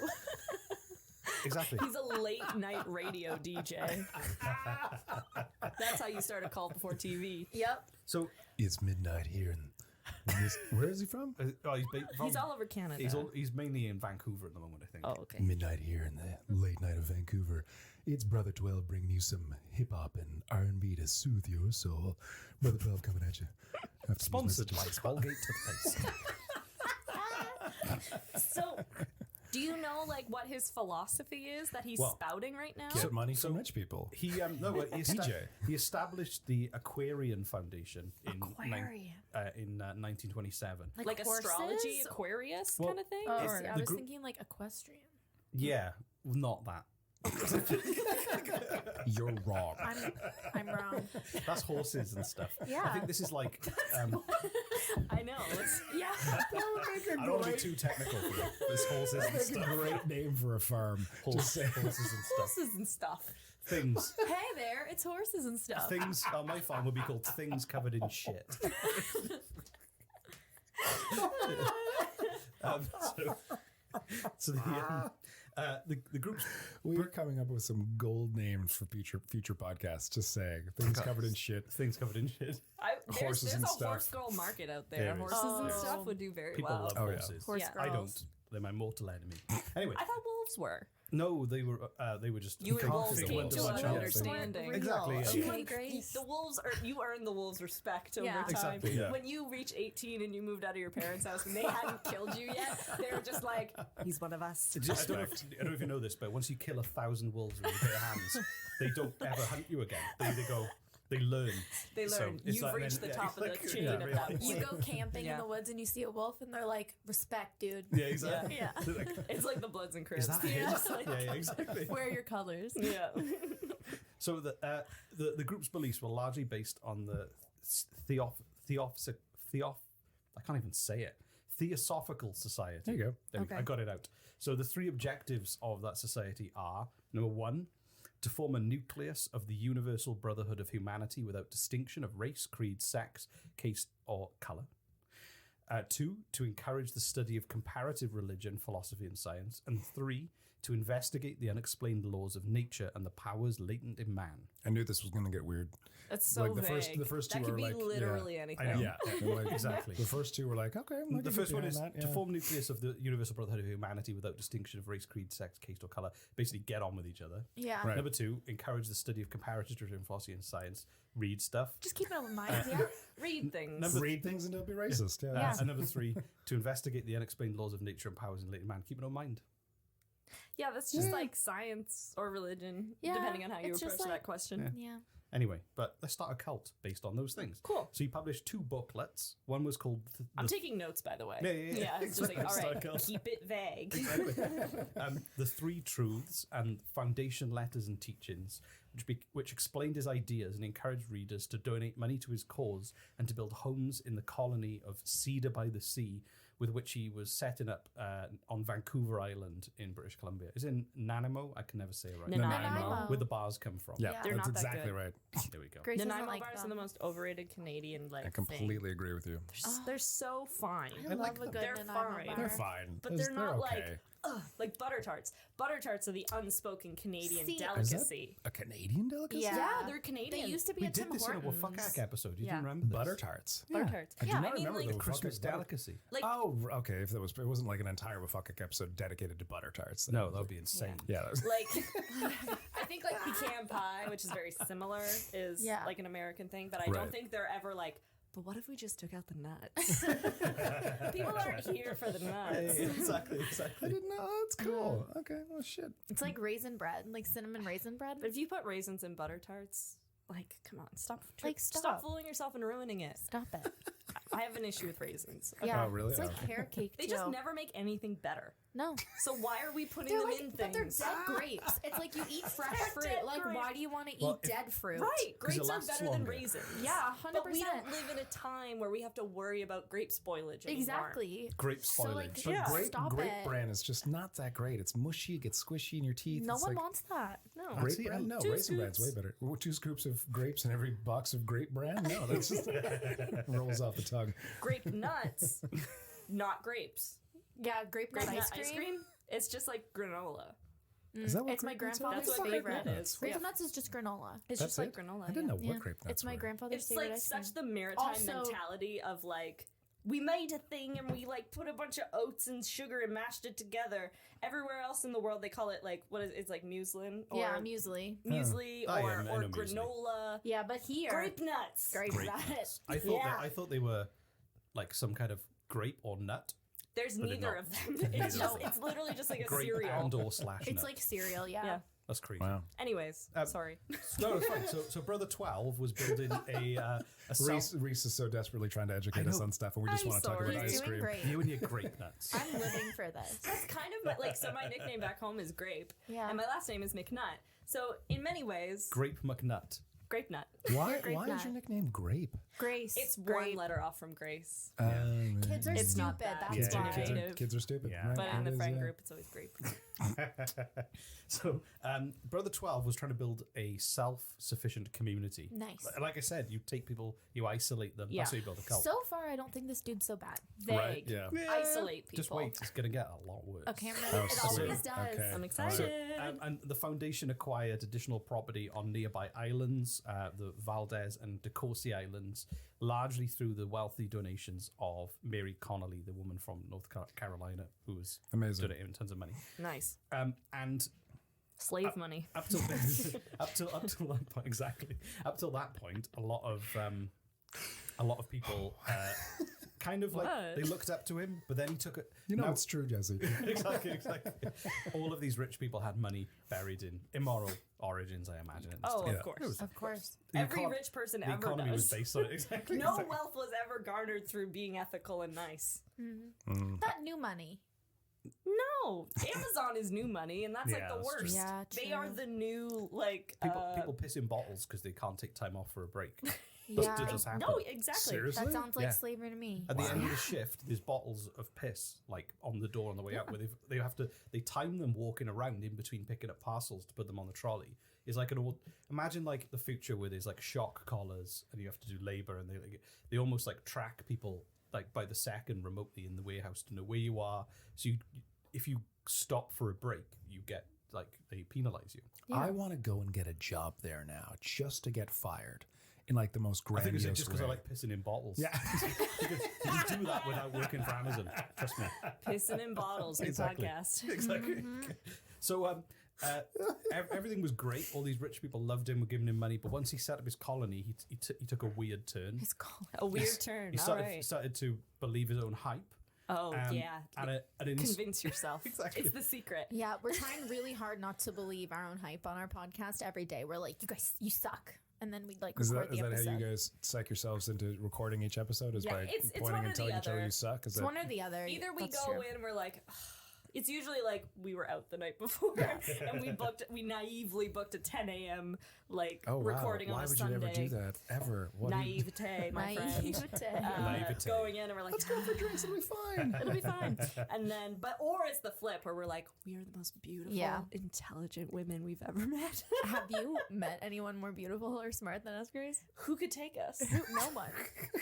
Exactly. He's a late night radio DJ. That's how you start a call before TV. Yep. So It's midnight here. Where is he from? He's all over Canada. He's mainly in Vancouver at the moment, I think. Oh, okay. Midnight here in the late night of Vancouver. It's Brother 12 bringing you some hip hop and R&B to soothe your soul. Brother 12 coming at you. After these Sponsored by messages. Spellgate Toothpaste. So Do you know like what his philosophy is that he's spouting right now? Get money from rich people. He he established the Aquarian Foundation in 1927. Like astrology, Aquarius kind of thing? Oh, It's I the was group- thinking like equestrian. Yeah, not that. You're wrong. I'm wrong. That's horses and stuff. Yeah. I think this is like. I know. Yeah. That would make a I don't want to be too technical for it. There's horses and That's a stuff. great name for a farm. Horses and stuff. Horses and stuff. Things. Hey there, it's horses and stuff. Things on my farm would be called things covered in shit. So the group's We are coming up with some gold names for future podcasts. Just saying, things covered in shit. things covered in shit. Horses There's and a stuff. horse girl market out there. There is. Horses and Oh. stuff would do very People well. love Oh, yeah. horses. Horse Yeah. I girls. don't. They're my mortal enemy. Anyway, I thought wolves were. no, they were just. You and wolves Confident came wolves. to Much an else. understanding. Exactly. Yeah. Okay, Grace. The wolves you earned the wolves' respect over Yeah. time. Exactly, yeah. When you reach 18 and you moved out of your parents' house and they hadn't killed you yet, they were just like, he's one of us. I don't know if you know this, but once you kill 1,000 wolves with your bare hands, they don't ever hunt you again. They learn. They So learn. it's You've like- reached the yeah, top of the like- chain yeah, at really. that point. You go camping Yeah. in the woods and you see a wolf and they're like, respect, dude. Yeah, exactly. Yeah. They're like, It's like the Bloods and Crips. is that Yeah. it? Yeah, exactly. Wear your colors. Yeah. So the group's beliefs were largely based on the I can't even say it. Theosophical Society. There you go. There we go. Okay. I got it out. So the three objectives of that society are: number one, to form a nucleus of the universal brotherhood of humanity without distinction of race, creed, sex, caste, or color. Two, to encourage the study of comparative religion, philosophy, and science. And three, to investigate the unexplained laws of nature and the powers latent in man. I knew this was going to get weird. That's so Like, the vague. first that two could are be like- literally I anything. know. Yeah. They're like- Exactly. The first two were like, okay. I can The get first one behind is that, to yeah. form nucleus of the universal brotherhood of humanity without distinction of race, creed, sex, caste, or color. Basically, get on with each other. Yeah. Right. Number two, encourage the study of comparative religion, philosophy, and science. Read stuff. Just keep it in mind. Yeah. Read things. Number- Read things and don't be racist. Yeah. Yeah. And number three, to investigate the unexplained laws of nature and powers in latent man. Keep it in mind. Yeah, that's just Yeah. like science or religion, Yeah, depending on how you it's just approach like- that question. Yeah. Anyway, but let's start a cult based on those things. Cool. So he published 2 booklets. One was called I'm taking notes, by the way. Yeah. it's just like, all right, Exactly. keep it vague. The 3 Truths and Foundation Letters and Teachings, which explained his ideas and encouraged readers to donate money to his cause and to build homes in the colony of Cedar by the Sea, with which he was setting up on Vancouver Island in British Columbia. Is it in Nanaimo? I can never say it right. Nanaimo. Where the bars come from. Yeah, Yeah. They're that's not that exactly good. right. There we go. Grace doesn't Nanaimo like bars are them. the most overrated Canadian like I completely agree with you. thing. They're so fine. I like love a them. good They're Nanaimo fine. bar. They're fine. But they're not okay. like butter tarts. Butter tarts are the unspoken Canadian See- Is that delicacy. a Canadian delicacy. Yeah. Yeah, they're Canadian. They used to be We at did Tim this in a Hortons. Wafakak episode. You Yeah. didn't remember this? Butter tarts. Butter tarts. I do Yeah, not I mean, remember like, the A Christmas Wafakak butter- delicacy. Like, Oh, okay. If it wasn't like an entire Wafakak episode dedicated to butter tarts. then No, it that was would be insane. yeah. That was, like I think like pecan pie, which is very similar, is Yeah. like an American thing, but I Right. don't think they're ever like, but what if we just took out the nuts? People aren't here for the nuts. exactly. I didn't know. That's cool. Okay. Well, shit. It's like raisin bread, like cinnamon raisin bread. But if you put raisins in butter tarts, like, come on, stop stop. fooling yourself and ruining it. Stop it. I have an issue with raisins. Yeah. Oh, really? It's like Okay. carrot cake. They too. just never make anything better. No. So why are we putting They're them like, in but they're things? dead grapes. It's like you eat fresh They're fruit. dead Like, grapes. why do you want to Well, eat dead fruit? Right, grapes it are lasts better longer. than raisins. Yeah, 100%. But we don't live in a time where we have to worry about grape spoilage anymore. Exactly. Grape So, spoilage. like, But Yeah. grape, Stop grape it. bran is just not that great. It's mushy. It gets squishy in your teeth. No it's one like, wants that. No. Grape See, bran? No, two raisin bran's way scoops. better. 2 scoops of grapes in every box of grape bran? No, that's just rolls off the tongue. Grape nuts, not grapes. Yeah, grape nut Grape ice nut cream. It's just like granola. Is that what It's my grape nuts are? grandfather's That's what favorite. grape nut is. Grape Yeah. nuts is just granola. It's That's just like it? granola. I didn't know Yeah. what grape nuts It's my were. grandfather's It's favorite like ice cream. such the maritime Also- mentality of like, we made a thing and we like put a bunch of oats and sugar and mashed it together. Everywhere else in the world they call it like it's like muslin or Yeah, muesli. muesli Oh, yeah, or, I know or muesli. granola. Yeah, but here Grape nuts. grape Grape nuts. nuts. I Yeah. thought they were like some kind of grape or nut, There's But they're neither not. of them. It's just, it's literally just like a Grape cereal. and or slash It's nut. like cereal, yeah. Yeah. That's crazy. Wow. Anyways, sorry. No, it's fine. So Brother 12 was building a self... Reese is so desperately trying to educate us on stuff, and we just I'm want to talk sorry. about He's ice doing cream. great. You and your grape nuts. I'm living for this. That's kind of like, so my nickname back home is Grape. Yeah. And my last name is McNutt. So in many ways, Grape McNut. Grape Nut. Why Grape is nut. your nickname Grape? Grace. It's Grape. one letter off from Grace. Kids are It's not stupid. that. That's Yeah, why. kids are stupid. Yeah. Right, But in it the is, friend yeah. group, it's always Grape. So Brother 12 was trying to build a self-sufficient community. Nice. Like I said, you take people, you isolate them. Yeah. That's how you build a cult. So far, I don't think this dude's so bad. Vague. Right, yeah. Isolate people. Just wait, it's going to get a lot worse. Okay, I'm Oh, ready. It so- always does. okay. I'm excited. So, and the foundation acquired additional property on nearby islands, the Valdez and DeCourcy Islands, largely through the wealthy donations of Mary Connolly, the woman from North Carolina, who was Amazing. donating tons of money. Nice. And Slave money. up till up till that point, exactly. Up till that point, a lot of people kind of like What? they looked up to him, but then he took it. You know Now- it's true, Jesse. exactly. All of these rich people had money buried in immoral origins, I imagine. at this Oh, time. of course. Of course. The Every econ- rich person The ever economy was does. based on it. Exactly. No exactly. wealth was ever garnered through being ethical and nice. That new money. No, Amazon is new money, and that's like Yeah, the that's true. worst. Yeah, They are true. the new like People piss in bottles because they can't take time off for a break. Yeah. That does happen. No, exactly. Seriously? That sounds like Yeah. slavery to me. At the end of the shift, there's bottles of piss like on the door on the way out, where they time them walking around in between picking up parcels to put them on the trolley. It's like imagine like the future where there's like shock collars and you have to do labor, and they almost like track people like by the second remotely in the warehouse to know where you are. So if you stop for a break, you get like they penalize you. I want to go and get a job there now, just to get fired in like the most I think grandiose it's just because I way. like pissing in bottles. Yeah. you just do that without working for Amazon. Trust me. Pissing in bottles, new Exactly. podcast. Exactly. So everything was great. All these rich people loved him, were giving him money. But once he set up his colony, he took a weird turn. It's called. A weird turn. He All started, right. started to believe his own hype. Oh yeah. And Convince yourself. Exactly. It's the secret. Yeah, we're trying really hard not to believe our own hype on our podcast every day. We're like, you guys, you suck. And then we'd like Is record that the episode. how you guys psych yourselves into recording each episode? Is Yeah, by it's pointing one or and telling the each other other. you suck? Is It's that one or the other. Either we That's go true. in and we're like, it's usually like we were out the night before and we naively booked a 10 a.m. like oh wow? recording Why on a would Sunday. you ever do that ever? What do you- Naivete, my friend. Naivete. Naivete. Going in and we're like, Let's go for drinks. It'll be fine. it'll be fine. And then, or it's the flip where we're like, we are the most beautiful, Yeah. intelligent women we've ever met. Have you met anyone more beautiful or smart than us, Grace? Who could take us? No one.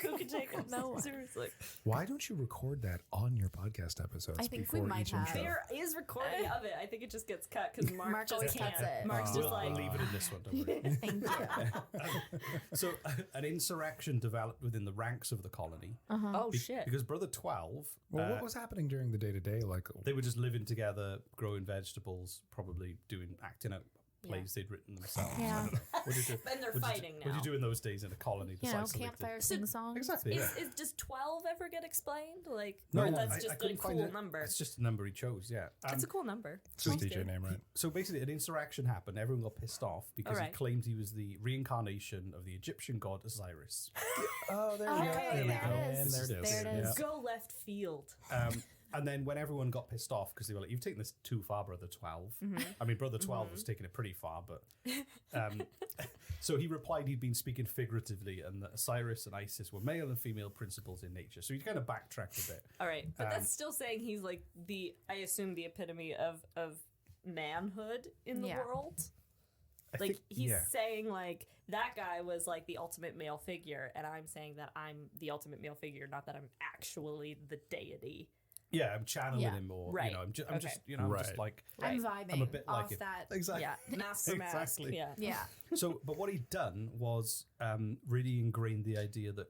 Who could take us? No one. Seriously. Why don't you record that on your podcast episodes I think we before might each have. intro? There is recording of it. I think it just gets cut because Mark, Mark just always can't. cuts it. Mark's just I'll like, leave it in this one. Don't worry. Thank you. So an insurrection developed within the ranks of the colony. oh shit. Because Brother 12, Well, what was happening during the day to day? Like, they were just living together, growing vegetables, probably acting out plays they'd written themselves. Yeah. I don't know. What did you do? And they're What did you fighting do- What now. did you do in those days in a colony? You know, besides selecting- campfire sing songs. Exactly. Yeah. Does 12 ever get explained? Like, No, or that's I just a couldn't find cool it. number. It's just a number he chose. Yeah. It's a cool number. it's his Sounds DJ good. name, right? So basically, an insurrection happened. Everyone got pissed off because Alright. he claimed he was the reincarnation of the Egyptian god Osiris. Oh, there we go. There we there go. it is. And there it is. There it is. Go left field. And then when everyone got pissed off because they were like, "You've taken this too far, Brother 12." I mean, Brother 12 was taking it pretty far, but so he replied he'd been speaking figuratively, and that Osiris and Isis were male and female principles in nature. So he kind of backtracked a bit. All right, but that's still saying he's like I assume the epitome of manhood in the Yeah. world. I Like think- he's yeah. saying like that guy was like the ultimate male figure, and I'm saying that I'm the ultimate male figure, not that I'm actually the deity. Yeah, I'm channeling Yeah. him more. Right. You know, I'm just, Okay. I'm just Right. like I'm Right. vibing I'm a bit like off it. that. Exactly. Yeah, mask for mask. Exactly. Yeah. Yeah. So, but what he'd done was really ingrained the idea that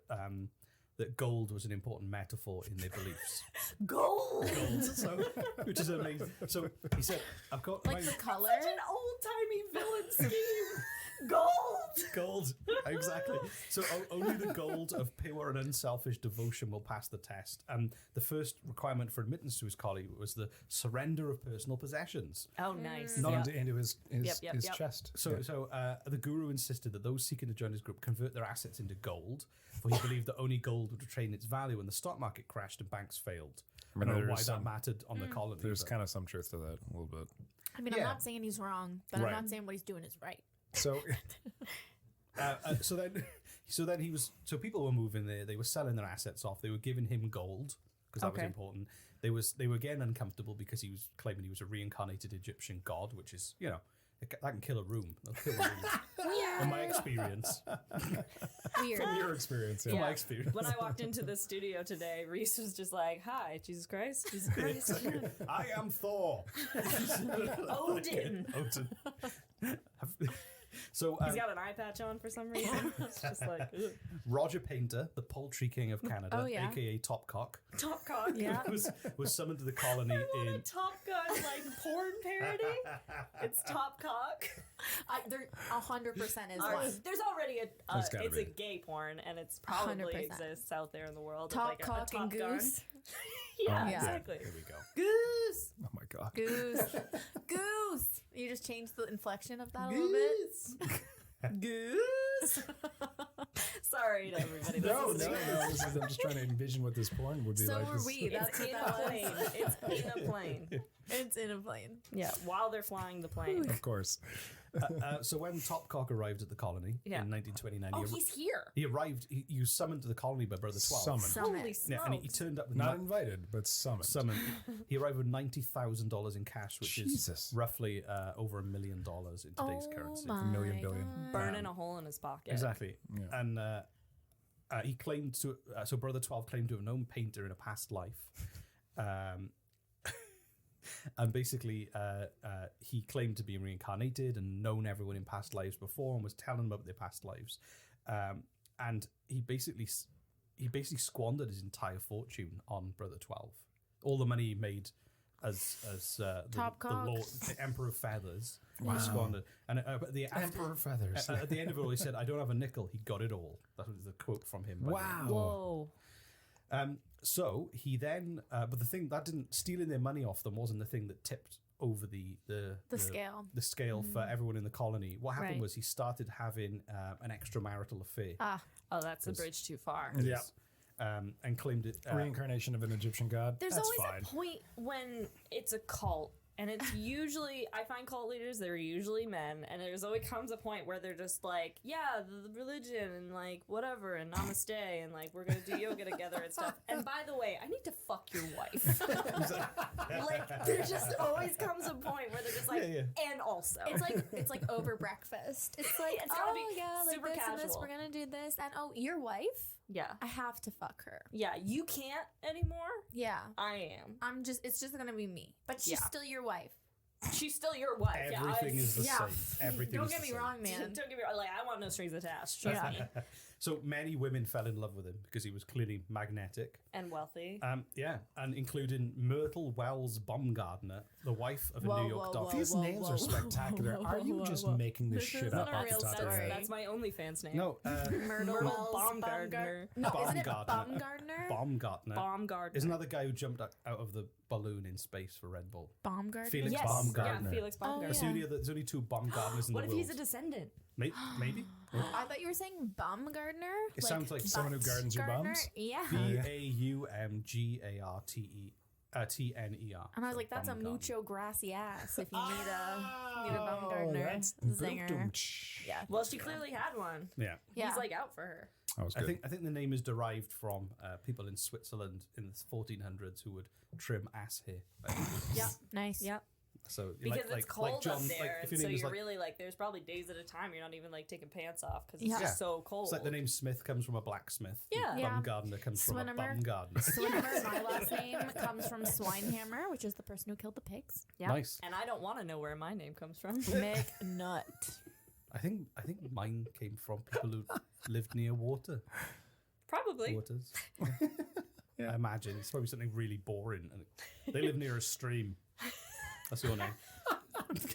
that gold was an important metaphor in their beliefs. Gold. So, which is amazing. So he said, "I've got Like the color. Such an old timey villain scheme. Gold, exactly. So only the gold of pure and unselfish devotion will pass the test. And the first requirement for admittance to his colony was the surrender of personal possessions. Oh, nice. Into his Yep. chest. So the guru insisted that those seeking to join his group convert their assets into gold, for he believed that only gold would retain its value when the stock market crashed and banks failed. I don't know why that mattered on the colony. There's kind of some truth to that, a little bit. I mean, I'm not saying he's wrong, but I'm not saying what he's doing is right. So, so then he was. So people were moving there. They were selling their assets off. They were giving him gold because that was important. They were again uncomfortable because he was claiming he was a reincarnated Egyptian god, which is that can kill a room. That'll kill a room. In my experience. Weird. from your experience, From my experience. When I walked into the studio today, Reese was just like, "Hi, Jesus Christ, Jesus Christ." I am Thor. Odin. So He's got an eye patch on for some reason. It's just like, ugh. Roger Painter, the poultry king of Canada, aka Topcock, Top Cock. Yeah. was summoned to the colony A in. Top Cock like porn parody. It's Top Cock. There 100% is one. There's already There's gotta it's be. a gay porn, and it's probably 100%. exists out there in the world. Top like cock and Top Gun. goose. Yeah, Yeah. exactly. Here we go. Goose. Oh my god. Goose. Goose. You just changed the inflection of that a little bit. Goose. Sorry to everybody. No, listening. I'm just trying to envision what this porn would be So like. were we. It's That's in what a that plane. was. It's in a plane. It's in a plane. Yeah, while they're flying the plane. Of course. So when Topcock arrived at the colony Yeah. in 1929, Oh, he's here. he arrived. He was summoned to the colony by Brother 12. Summoned. Holy Summit. Yeah, and he smokes. turned up with Not invited, but summoned. summoned. He arrived with $90,000 in cash, which Jesus. is roughly over $1 million in today's currency. My million billion. God. Burning a hole in his pocket. Exactly. Yeah. And he claimed to. So Brother 12 claimed to have known Painter in a past life. And basically, he claimed to be reincarnated and known everyone in past lives before, and was telling them about their past lives. And he basically squandered his entire fortune on Brother 12. All the money he made as Top cock. the Emperor of Feathers. He squandered. And Emperor Feathers. at the end of it all, he said, "I don't have a nickel." He got it all. That was the quote from him. by the way. Wow. Whoa. So he then, but the thing that didn't stealing their money off them wasn't the thing that tipped over the scale. The scale for everyone in the colony. What happened Right. was he started having an extramarital affair. Oh, that's a bridge too far. Yeah. And claimed it. Reincarnation of an Egyptian god. There's That's always fine. a point when it's a cult, and it's usually, I find cult leaders, they're usually men, and there's always comes a point where they're just like, yeah, the religion, and like, whatever, and namaste, and like, we're gonna do yoga together and stuff. And by the way, I need to fuck your wife. Like, there just always comes a point where they're just like, and also. It's like over breakfast. It's like, It's gotta be like super this and this. casual. We're gonna do this, and your wife. Yeah. I have to fuck her. Yeah, you can't anymore. Yeah. I am. It's just gonna be me. But she's Yeah. still your wife. She's still your wife. Everything is the yeah. same. Everything. Don't is get the me same. wrong, man. Don't get me wrong. Like, I want no strings attached. Trust me. So many women fell in love with him because he was clearly magnetic. And wealthy. And including Myrtle Wells Baumgartner, the wife of a New York doctor. These names are spectacular. Are you just making this shit isn't up a off the real top of your story. head? That's my OnlyFans name. No, Myrtle Wells Baumgartner. No, isn't it Baumgartner. Baumgartner? Baumgartner. Is another guy who jumped out of the balloon in space for Red Bull. Baumgartner? Felix Yes. Baumgartner. Yeah, Felix Baumgartner. yeah. There's only two Baumgartners in What the if world. he's a descendant? Maybe. I thought you were saying Baumgartner. It sounds like someone who gardens your Gardner? bums? Yeah. Baumgartner. And I was like, that's a Baumgartner. mucho grassy ass if you need a Baumgartner that's zinger. Yeah. Well, she clearly had one. Yeah. Yeah. He's like out for her. That was I good. think the name is derived from people in Switzerland in the 1400s who would trim ass hair. Yep. Nice. Yep. So Because it's cold John, up there, like, if and your so name is you're like, really like, there's probably days at a time you're not even like taking pants off because it's Yeah. just so cold. it's like the name Smith comes from a blacksmith. Yeah. Yeah. Baumgartner comes from a Swineheimer. bum gardener. Swineheimer, my last name comes from Swinehammer, which is the person who killed the pigs. Yeah. Nice. And I don't want to know where my name comes from. McNut. I think mine came from people who lived near water. Probably. Waters. I imagine it's probably something really boring. And they live near a stream. That's your name.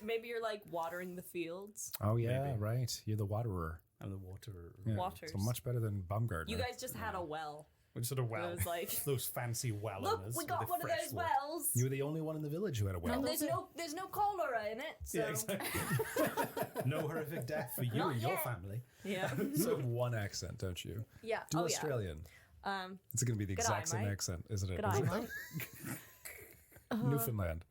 Maybe you're like watering the fields. Oh yeah, Maybe. right. You're the waterer. And the water. Yeah. Waters. So much better than Baumgartner. You guys just had a well. Which sort of well. It was like, Those fancy well look, owners we with got the one of fresh those water. wells. You were the only one in the village who had a well. And there's no cholera in it. So. Yeah, exactly. No horrific death for you Not and your yet. family. Yeah. You have one accent, don't you? Yeah. Do Oh, yeah. Australian. Um, It's going to be the Good exact eye, same mate. accent, isn't it? Good eye, mate. Newfoundland.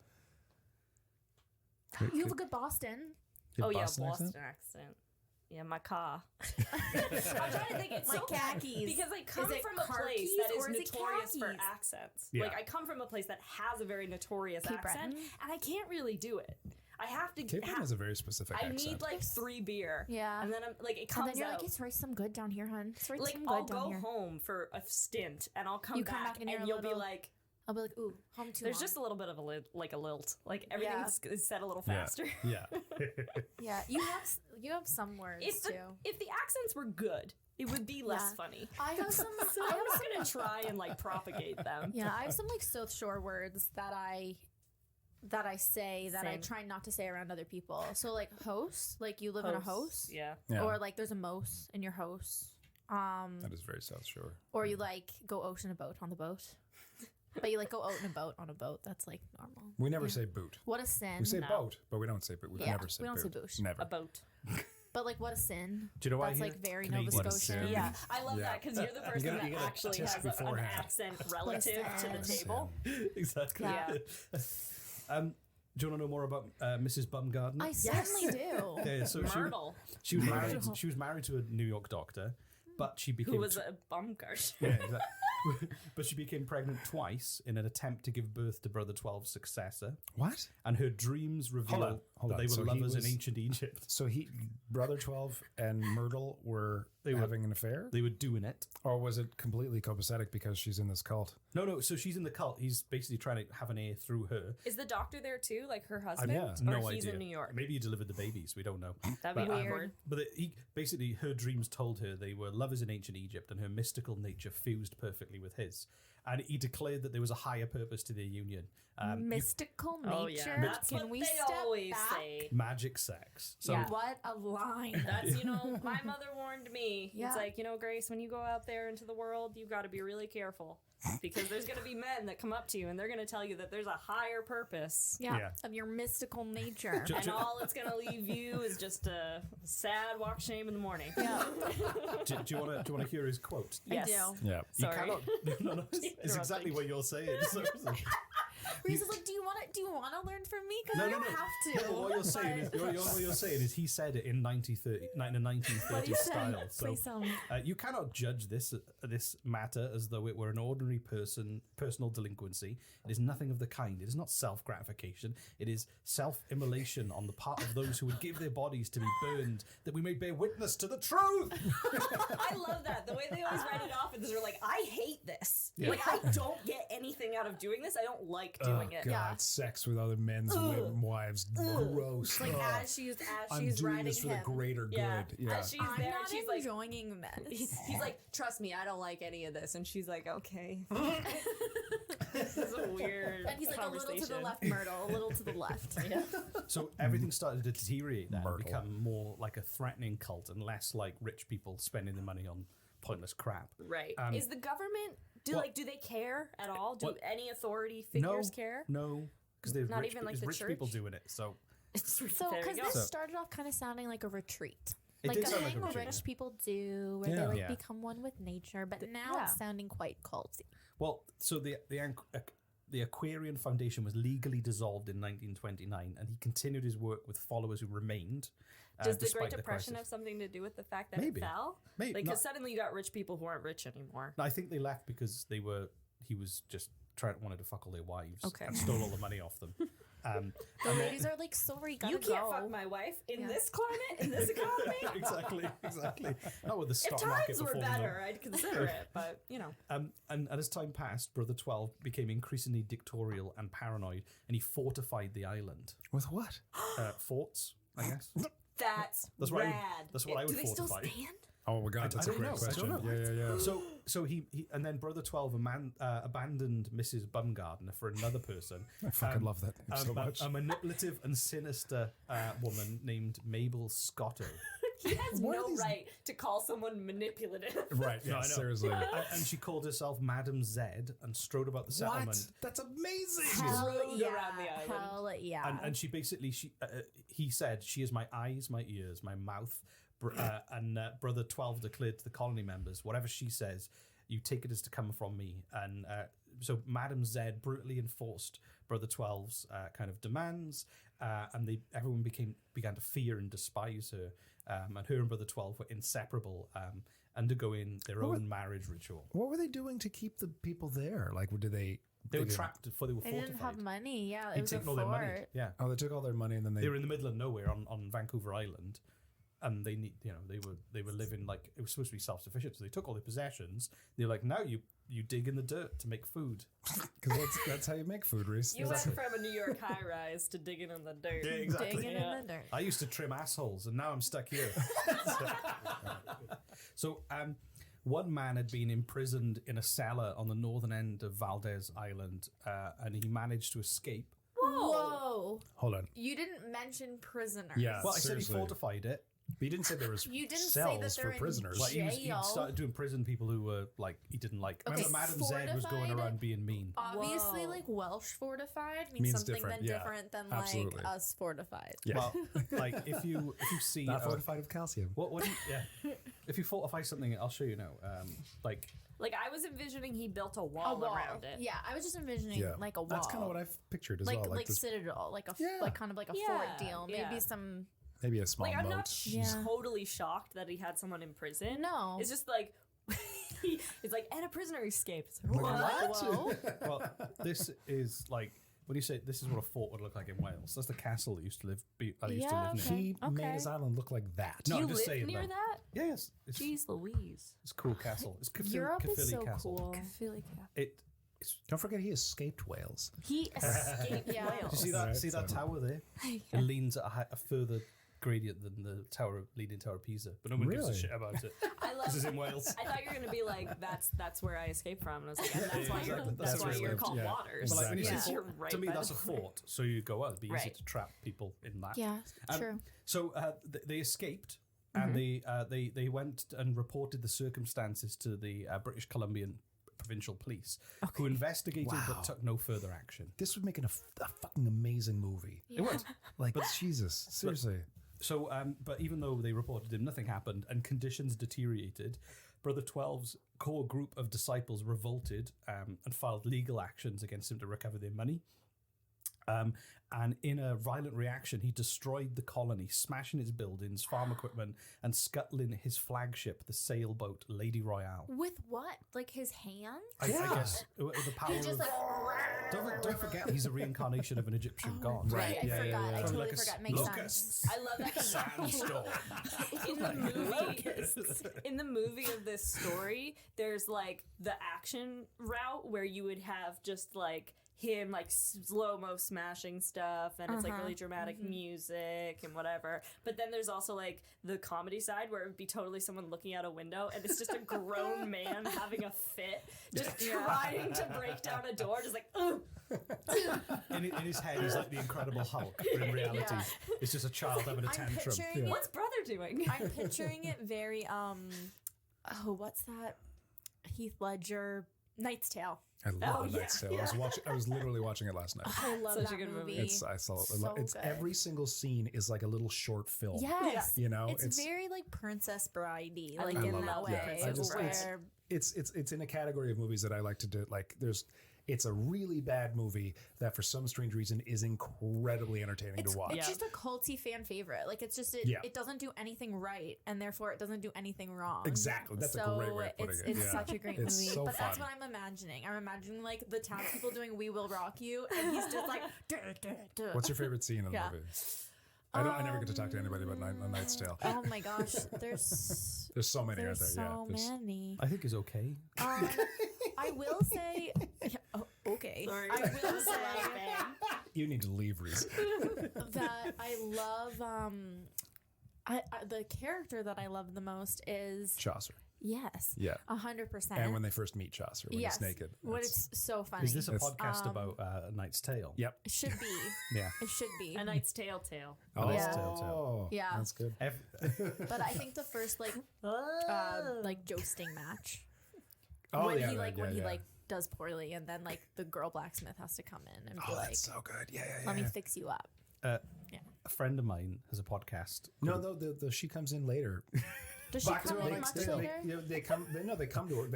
You have a good Boston. You have Oh, Boston yeah, accent? Boston accent. Yeah, my car. I'm trying to think. It's My so khakis. because I come Is it from a car place keys that is or is it notorious for khakis? accents. Yeah. Like I come from a place that has a very notorious Cape accent, Breton? and I can't really do it. I have to. Cape Breton has a very specific I accent. need like 3 beer. Yeah. and then I'm like it And comes then you're out. like, it's right some good down here, hun. It's right Like some I'll good down go here. home for a stint, and I'll come You back, come back and you're a you'll be little- like, I'll be like, ooh, home too there's long. just a little bit of a lilt. Like everything's is said a little Yeah. faster. Yeah. Yeah, you have some words If the too. if the accents were good, it would be less Yeah. funny. I have some. So I'm not gonna try and like propagate them. Yeah, I have some like South Shore words that I say that I Same. try not to say around other people. So like house, like you live in a house, Yeah. Yeah. or like there's a mouse in your house, That is very South Shore. or you like go out in a boat on the boat, but you like go out in a boat on a boat. That's like normal. We never say boot. What a sin! We say No. boat, but we don't say boot. We Yeah, never say we don't say boot. boot. Never. A boat. But like what a sin! Do you know why That's I like hear very Canadians- Nova What a Scotian. sin. Yeah, I love Yeah. that because you're the person you that gotta actually test has an beforehand. accent relative to the Listen. table. Exactly. Yeah. Do you want to know more about Mrs. Bumgarden? I certainly do. Yeah, so Myrtle, she was married. She was married to a New York doctor, but she became who was a bum guard. yeah, exactly. But she became pregnant twice in an attempt to give birth to Brother 12's successor, What? and her dreams reveal hold that on. they were So he lovers was- in ancient Egypt. So Brother 12 and Myrtle were having an affair? They were doing it. Or was it completely copacetic because she's in this cult? No. So she's in the cult. He's basically trying to have an heir through her. Is the doctor there too, like her husband? yeah. Or No he's idea. in New York. Maybe he delivered the babies. We don't know. That'd be But, weird. But he basically, her dreams told her they were lovers in ancient Egypt, and her mystical nature fused perfectly with his. And he declared that there was a higher purpose to their union. Mystical nature. Oh yeah, that's Can what we they step always back? say. Magic sex. So Yeah. What a line. That's, my mother warned me. Yeah. It's like, Grace, when you go out there into the world, you've got to be really careful because there's going to be men that come up to you and they're going to tell you that there's a higher purpose. Yeah, of your mystical nature. And all it's going to leave you is just a sad walk shame in the morning. Yeah. do you want to hear his quote? Yes. I do. Yeah. You Sorry. cannot. No, it's exactly what you're saying. So, Reese is like, do you want to learn from me? Because no, I no, don't no. have to. No, what you're saying is, what you're saying is he said it in 1930s style. So Please tell me. you cannot judge this matter as though it were an ordinary personal delinquency. It is nothing of the kind. It is not self-gratification. It is self-immolation on the part of those who would give their bodies to be burned, that we may bear witness to the truth. I love that. The way they always write it off is they're like, I hate this. Yeah. Like, I don't get anything out of doing this. I don't like doing it. God, Yeah. sex with other men's wives. Gross. Like Ugh. as she's I'm doing writing this for the him. greater Yeah. good. Yeah. As she's I'm there, not she's like, enjoying this. he's like, trust me, I don't like any of this. And she's like, okay. This is a weird And he's like a little to the conversation. left, Myrtle, a little to the left. Yeah. So everything started to deteriorate then, Myrtle. become more like a threatening cult and less like rich people spending their money on pointless crap. Right. Is the government, do they care at all? Do What? any authority figures care? No, because there's Not rich, even like there's the rich people church? doing it. So So, There you because go. this started off kind of sounding like a retreat. It Like did a sound like thing a retreat, rich yeah. people do, where Yeah. they like Yeah. become one with nature. But now yeah. it's sounding quite culty. well, so the Aquarian Foundation was legally dissolved in 1929, and he continued his work with followers who remained. Does the despite Great Depression have crisis. something to do with the fact that Maybe. it fell? Maybe. Like, Not- because suddenly you got rich people who aren't rich anymore. I think they left because he was just wanted to fuck all their wives Okay. and stole all the money off them. The ladies are like, sorry, gotta You can't go. fuck my wife in Yeah. this climate, in this economy. exactly. Not with the If stock market times were performing well. better, I'd consider it. But, And as time passed, Brother 12 became increasingly dictatorial and paranoid, and he fortified the island. With what? Forts, I guess. that's That's what rad. I would, that's what I would Do they still fortify. stand? Oh my God, that's a don't great know. question. I don't know. Yeah. So he and then Brother 12 abandoned Mrs. Bumgardner for another person. I fucking love that name so much. A manipulative and sinister woman named Mabel Scotto. He has What are no these- right to call someone manipulative. Right, yeah, I know. seriously. And she called herself Madam Zed and strode about the settlement. What? That's amazing. Rode around the island. Hell yeah. And she basically, he said, she is my eyes, my ears, my mouth. And Brother 12 declared to the colony members, whatever she says, you take it as to come from me. And so Madam Zed brutally enforced Brother 12's kind of demands, and everyone began to fear and despise her. And her and Brother 12 were inseparable, undergoing their own marriage ritual. What were they doing to keep the people there? Like, did they? They were didn't- trapped before they were they fortified. didn't have money. Yeah, it He'd was a taken all their money. fort. Yeah. Oh, they took all their money and then They were in the middle of nowhere on Vancouver Island, and they were living like it was supposed to be self-sufficient. So they took all their possessions. They're like, now you dig in the dirt to make food. because that's how you make food, Reese. You went from a New York high-rise to digging in the dirt. Digging Yeah. in the dirt. I used to trim assholes, and now I'm stuck here. So, one man had been imprisoned in a cellar on the northern end of Valdez Island, and he managed to escape. Whoa. Hold on. You didn't mention prisoners. Yeah. Well, I said Seriously. he fortified it. But you didn't say there was You didn't say cells that for they're in prisoners. Like he Jail. started to imprison people who were like he didn't like. Okay, Remember, Madam Zed was going fortified? around being mean. Obviously, Whoa. like Welsh fortified means, Means something different, then yeah. different than Absolutely. like us fortified. Yeah. Well, like if you see Not fortified with calcium. what do you, yeah, if you fortify something, I'll show you now. Like Like, I was envisioning he built a A wall, wall. around it. Yeah, I was just envisioning Yeah. like a wall. That's kind of what I've pictured as like well. like this, citadel, like a Yeah. like kind of like a Yeah, fort deal. Maybe yeah. some. maybe a small Like, I'm moat. not Yeah. totally shocked that he had someone in prison. No. It's just like, it's like, and a prisoner escaped. It's like, Like, what? what? well, this is like when you say this is what a fort would look like in Wales. That's the castle that used to live. I used to Yeah, live okay. near. He made his island look like that. No, you I'm just live saying near though. that? Yes, it's Jeez Louise. a cool castle. It's Europe is Caerphilly so Castle. cool. It's Don't forget he escaped Wales. He escaped Yeah. Wales. Do you see that? Right, see that so- tower there? It leans at a further gradient than the leaning tower of Pisa, but no one gives a Really? shit about it. I love. This is in Wales. I thought you were gonna be like, that's where I escaped from, and I was like, and that's why you're exactly. that's That's why where you're you called lived, yeah. Waters. But like when you Yeah. say You're fort, right to me by that's the a fort. So you go, it'd be easy Right. to trap people in that. Yeah, true. So they escaped, and they went and reported the circumstances to the British Columbian Provincial Police, who investigated Wow. but took no further action. This would make a fucking amazing movie. It would. Like, Jesus, seriously. So, but even though they reported him, nothing happened, and conditions deteriorated. Brother 12's core group of disciples revolted and filed legal actions against him to recover their money. And in a violent reaction, he destroyed the colony, smashing its buildings, farm equipment, and scuttling his flagship, the sailboat Lady Royale. With what? Like his hands? I guess the power He just of... like. Don't forget, he's a reincarnation of an Egyptian god. Right, I forgot. I From totally like a forgot. Makes locusts, sense. I love that 'cause sandstorm. in the movie of this story, there's like the action route where you would have just like him like slow-mo smashing stuff, and it's like really dramatic music and whatever. But then there's also like the comedy side where it would be totally someone looking out a window and it's just a grown man having a fit, just trying to break down a door, just like, ugh. In his head, he's like the Incredible Hulk, but in reality, it's just a child having a I'm tantrum. picturing What's brother doing? I'm picturing it very what's that? Heath Ledger, Knight's Tale. I love Oh, A Knight's Tale. I was literally watching it last night. I love Such that a good movie. I saw it. So It's good. every single scene is like a little short film. Yes. You know, it's very like Princess Bridey, I like love in it. that Yeah, way. I just- where it's in a category of movies that I like to do. Like it's a really bad movie that for some strange reason is incredibly entertaining to watch. it's just a culty fan favorite. Like it's just Yeah. it doesn't do anything right, and therefore it doesn't do anything wrong. Exactly. That's a great way of putting it. It's Yeah. such a great It's movie. so But that's fun. what I'm imagining. I'm imagining like the townspeople doing "We Will Rock You," and he's just like. Duh, duh, duh. What's your favorite scene in the Yeah. movie? I never get to talk to anybody about A Knight's Tale. Oh my gosh, there's There's so many, aren't there's there? so Yeah. many. I think he's okay. I will say, okay. Sorry. I will say You need to leave, Reese. that I love The character that I love the most is Chaucer. yes, Yeah. 100%. And when they first meet Chaucer, when he's naked. when That's- it's so funny. Is this a It's- podcast about A Knight's Tale? Yep. It should be. Yeah. It should be. A Knight's Tale. Oh, Yeah. Telltale. Yeah. That's good. But I think the first like jousting match Oh, when yeah, he that- like yeah, when he yeah. like does poorly, and then like the girl blacksmith has to come in and be Oh, like, that's so good. Yeah, yeah, yeah. "Let me fix you up." A friend of mine has a podcast. No, she comes in later. Does she Back to come her in next much day. later? They come to her. They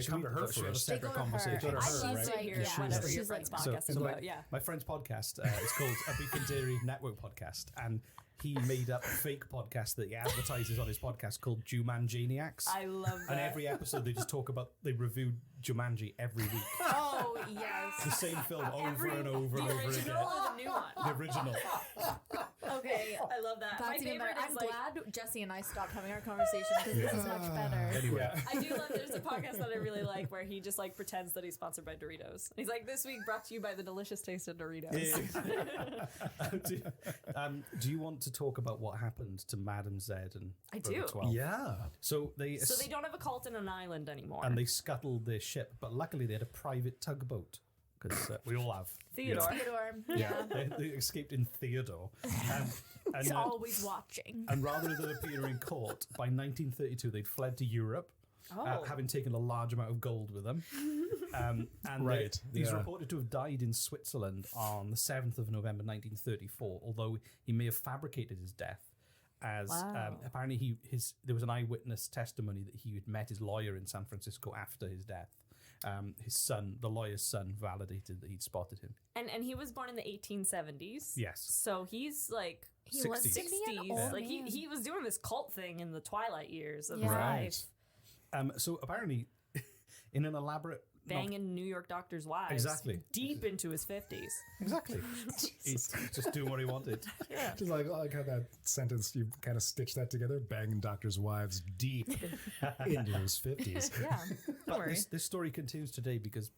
come to her Should we have a first. They separate go to her. conversation? Go to and her, she's right? like, Hear yeah, whatever your she's friend's like, podcast is so about. Yeah. My friend's podcast is called A Beef and Dairy Network Podcast, and he made up a fake podcast that he advertises on his podcast called Jumanjaniacs. I love that. And every episode they just talk about, they review Jumanji every week. "Oh The yes." same film over and over and the over original again. or the new one? The original. Okay, I love that. that's My even better. favorite I'm is like, glad Jesse and I stopped having our conversation because this is much better. Anyway, Yeah. I do love there's a podcast that I really like where he just like pretends that he's sponsored by Doritos. He's like, this week brought to you by the delicious taste of Doritos. do you want to talk about what happened to Madam Zed and I Brother do. 12? Yeah. So they So they don't have a cult in an island anymore. and they scuttled their ship, but luckily they had a private tugboat because we all have. Theodore. Theodore, yeah, They escaped in Theodore. he's And, always watching. and rather than appear in court, by 1932 they'd fled to Europe, Oh. having taken a large amount of gold with them. And Right, he's yeah. reported to have died in Switzerland on the 7th of November 1934, although he may have fabricated his death. As Wow. apparently there was an eyewitness testimony that he had met his lawyer in San Francisco after his death. His son, the lawyer's son, validated that he'd spotted him. And he was born in the 1870s. Yes. So he's like He was 60s. to be an 60s. old Like man. he was doing this cult thing in the twilight years of Yeah. his Right. life. So apparently, in an elaborate Banging New York doctors' wives. Exactly. Deep into his 50s. exactly, he's just doing what he wanted. Yeah. Just like how that sentence, you kind of stitch that together, banging doctors' wives deep into his 50s. Yeah. Don't But worry. this story continues today because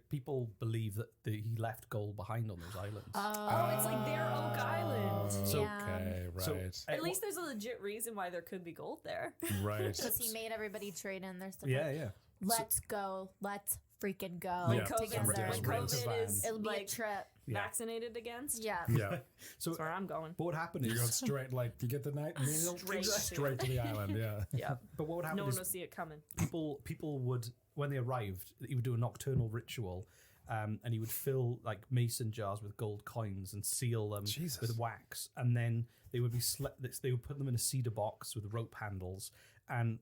people believe that he left gold behind on those islands. Oh, it's like their Oak Island. So- Yeah. Okay, right. So, At least there's a legit reason why there could be gold there. right. Because he made everybody trade in their stuff. yeah, like, yeah. let's go. Let's freaking go. Yeah. COVID, Together. Yeah. when Rent a COVID van. is It'll be a like trip. Yeah. vaccinated against. Yeah. Yeah. So That's where I'm going. what would happen You're going is, straight, like, you get the night meal? Straight. To the island, yeah. Yeah. but what would happen No one is will see it coming. people would, when they arrived, he would do a nocturnal ritual. And he would fill like mason jars with gold coins and seal them Jesus. with wax, and then they would be they would put them in a cedar box with rope handles, and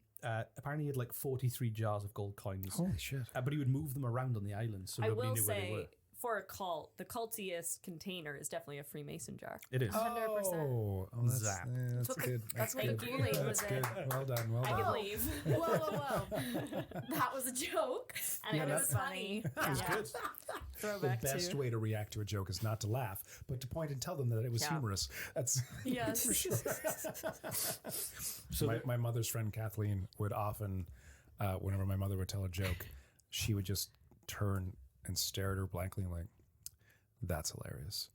apparently he had like 43 jars of gold coins. Holy shit. But he would move them around on the island so I nobody will knew where they were. say, for a cult, the cultiest container is definitely a Freemason jar. It is. 100%. Oh, that's, Zap. yeah, that's what the- good. that's what the good. Kool-Aid That's was good. in. Well done, well I done. can leave. Whoa, whoa, whoa. That was a joke. And Yeah, it was that- funny. That was Yeah. good. The Throwback best to. way to react to a joke is not to laugh, but to point and tell them that it was Yeah. humorous. That's Yes. So my mother's friend Kathleen would often, whenever my mother would tell a joke, she would just turn and stare at her blankly and like, "That's hilarious."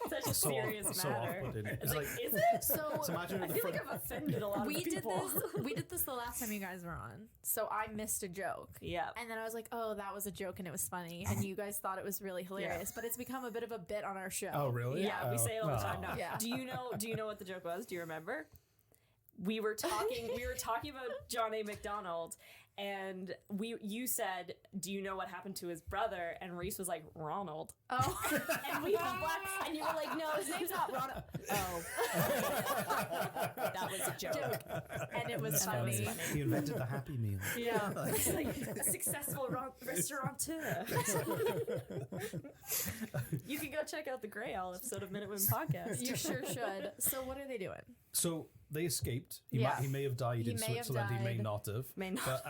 Such a serious matter. off-putting. It's like, is it? So So imagine I at the feel front. like I've offended a lot we of did people. this. We did this the last time you guys were on. So I missed a joke. Yeah. And then I was like, oh, that was a joke and it was funny. And you guys thought it was really hilarious. But it's become a bit of a bit on our show. Oh, really? Yeah, we say it all the time now. Yeah. Do you know what the joke was? Do you remember? We were talking about John A. McDonald, and you said, "Do you know what happened to his brother?" And Reese was like, "Ronald." Oh. And we all laughed, and you were like, "No, his name's not Ronald." Oh, that was a joke. And it was And that was funny. funny. He invented the Happy Meal. Yeah. It's like a successful restaurateur. You can go check out the Grey Owl episode of Minute Women Podcast. You sure should. So what are they doing? So they escaped. Yeah. He may have died He in may have Switzerland. He may died. not have. May not.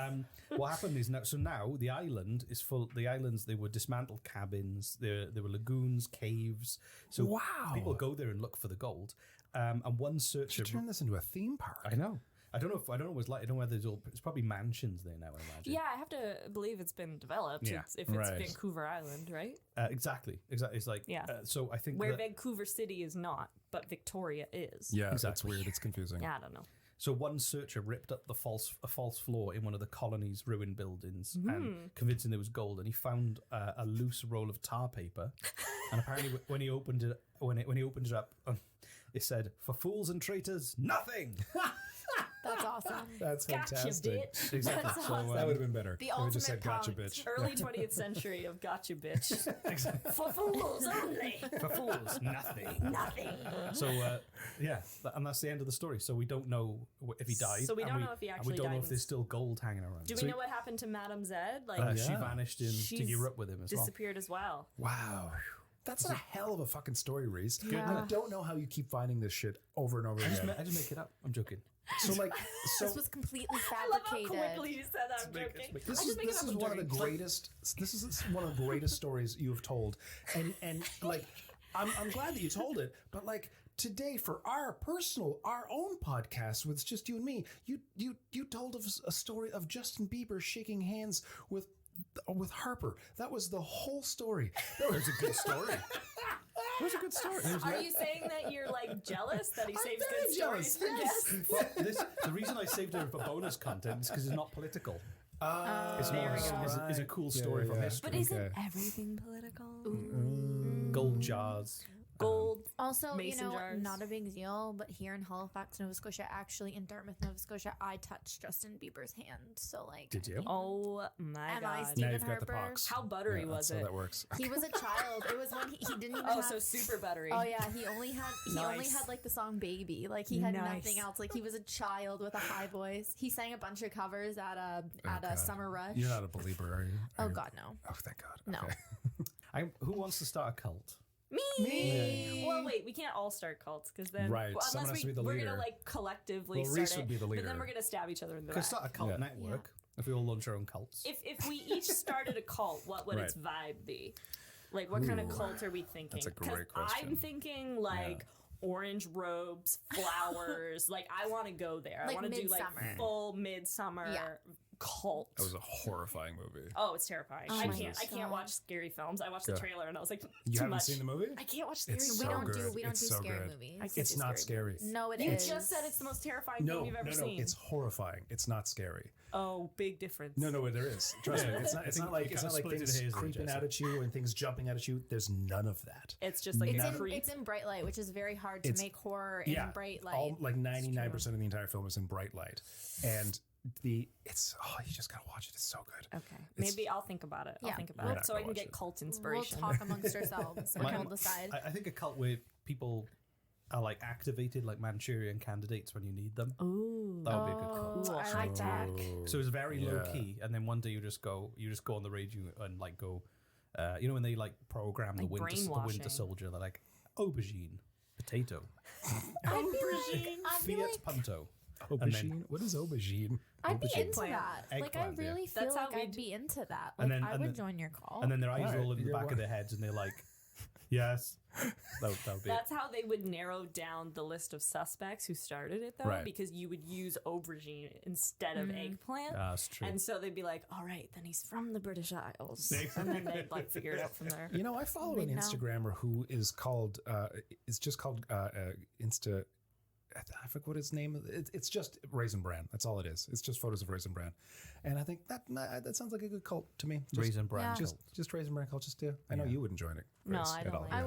But what happened is now the island is full. The islands, they were dismantled cabins. There were lagoons, caves. So Wow. people go there and look for the gold. And one searcher. Should turn this into a theme park. I know. I don't know if it's like, I don't know whether it's probably mansions there now, I imagine. Yeah, I have to believe it's been developed. Yeah. If it's Right. Vancouver Island, right? Exactly. It's like, Yeah. So I think Where that, Vancouver City is not, but Victoria is. Yeah, that's Exactly. weird. It's confusing. Yeah, I don't know. so one searcher ripped up a false floor in one of the colony's ruined buildings and convincing there was gold, and he found a loose roll of tar paper, and apparently when he opened it up, it said, "For fools and traitors, nothing." That's awesome. That's Gotcha, fantastic. bitch. Exactly. That's So, awesome. That would have been better. The If we just said ultimate gotcha, punk. bitch. Early 20th century of gotcha, bitch. For fools only. For fools, nothing. Nothing. So and that's the end of the story. So we don't know if he died. So we and don't know if he and actually we don't know died if there's still gold hanging around. Do So we know what happened to Madame Zed? Like, She Yeah. vanished to She's Europe with him as well. disappeared as well. Wow. That's a hell of a fucking story, Reese. Yeah. I don't know how you keep finding this shit over and over I again. just make it up. I'm joking. So like, This was completely I love how fabricated. quickly you said that. I'm joking. This I is just make it this up. is I'm one of the joking. greatest. This is one of the greatest stories you have told, and like, I'm glad that you told it. But like today, for our own podcast with just you and me, you told us a story of Justin Bieber shaking hands with Harper. That was the whole story. That was a good story. It was a good story. Are you saying that you're like jealous that he I'm saves very good jealous, stories for guests? Well, the reason I saved it for bonus content is because it's not political. It's there more we go. it's a cool story from history. But isn't Okay. everything political? Gold jars. Gold. Also, Mason jars. not a big deal, but here in Halifax, Nova Scotia, actually in Dartmouth, Nova Scotia, I touched Justin Bieber's hand. So, like, Did you? Oh my Am I god. Now Stephen you've got the Harper? pox. How buttery Yeah, was that's how it? that works. he was a child. It was when he didn't even Oh, have. so super buttery. Oh yeah, he only had Nice. like the song "Baby." Like he had Nice. nothing else. Like he was a child with a high voice. He sang a bunch of covers at a God. Summer Rush. You're not a believer, are you? Oh Are you- God, no. Oh, thank God. No. Okay. Who wants to start a cult? Me. Well, wait, we can't all start cults because then, Right, well, someone unless has to be the we're leader. gonna like collectively Well, start Reese it, would be the but leader. then we're gonna stab each other in the Could back. start a cult Yeah. network if we all launch our own cults. If we each started a cult, what would its vibe be? Like, what kind of cult are we thinking? That's a great 'Cause question. I'm thinking like orange robes, flowers. Like, I want to go there. Like I want to do like Midsummer. full midsummer Yeah. cult. That was a horrifying movie. Oh, it's terrifying. Oh I my can't God. watch scary films. I watched the Good. trailer and I was like, You too haven't much. seen the movie? I can't watch scary It's movies. We so don't good. do It's so scary good. movies. I can't It's do not scary scary. No, it You is. just said it's the most terrifying No, thing you've ever no, seen. it's horrifying. It's not scary. Oh, big difference. No, there is. Trust me. It's not. It's think not like you it's kinda not like split it things hairs there, creeping Jesse. out at you and things jumping out at you. There's none of that. It's just like It's a in, creep. it's in bright light, which is very hard to It's- make horror in Yeah, bright light. all like 99% of the entire film is in bright light, and you just gotta watch it. It's so good. Okay, maybe I'll think about it. I'll Yeah. think We're about not it so I gonna can watch get it. cult We'll inspiration. talk amongst ourselves and My- we'll decide. I think a cult where people are like activated like Manchurian candidates when you need them. Ooh, That would be a good cult. Cool. I like that. So it's very low Yeah. key, and then one day you just go on the radio and like go, when they like program Like the Winter brainwashing. Soldier, they're like aubergine, potato, I'd be Fiat like, Punto. Aubergine. What is aubergine? I'd be Aubergine. into that. Like, I Eggplant, yeah. really feel That's how like we I'd d- be into that. And Like, then- I and would then- join your call. And then their eyes Alright, roll in the you're back one- of their heads, and they're like, "Yes, that would be." That's how they would narrow down the list of suspects who started it, though, Right. because you would use aubergine instead of eggplant. That's true. And so they'd be like, all right, then he's from the British Isles. And then they'd like figure it out from there. You know, I follow an They know. Instagrammer who is called. It's just called Insta. I forget what his name is. It's just Raisin Bran. That's all it is. It's just photos of Raisin Bran, and I think that sounds like a good cult to me. Just, Raisin Bran Yeah. cult. just Raisin Bran cult. Just I know you wouldn't join it. No, Grace, I at don't all. like I it.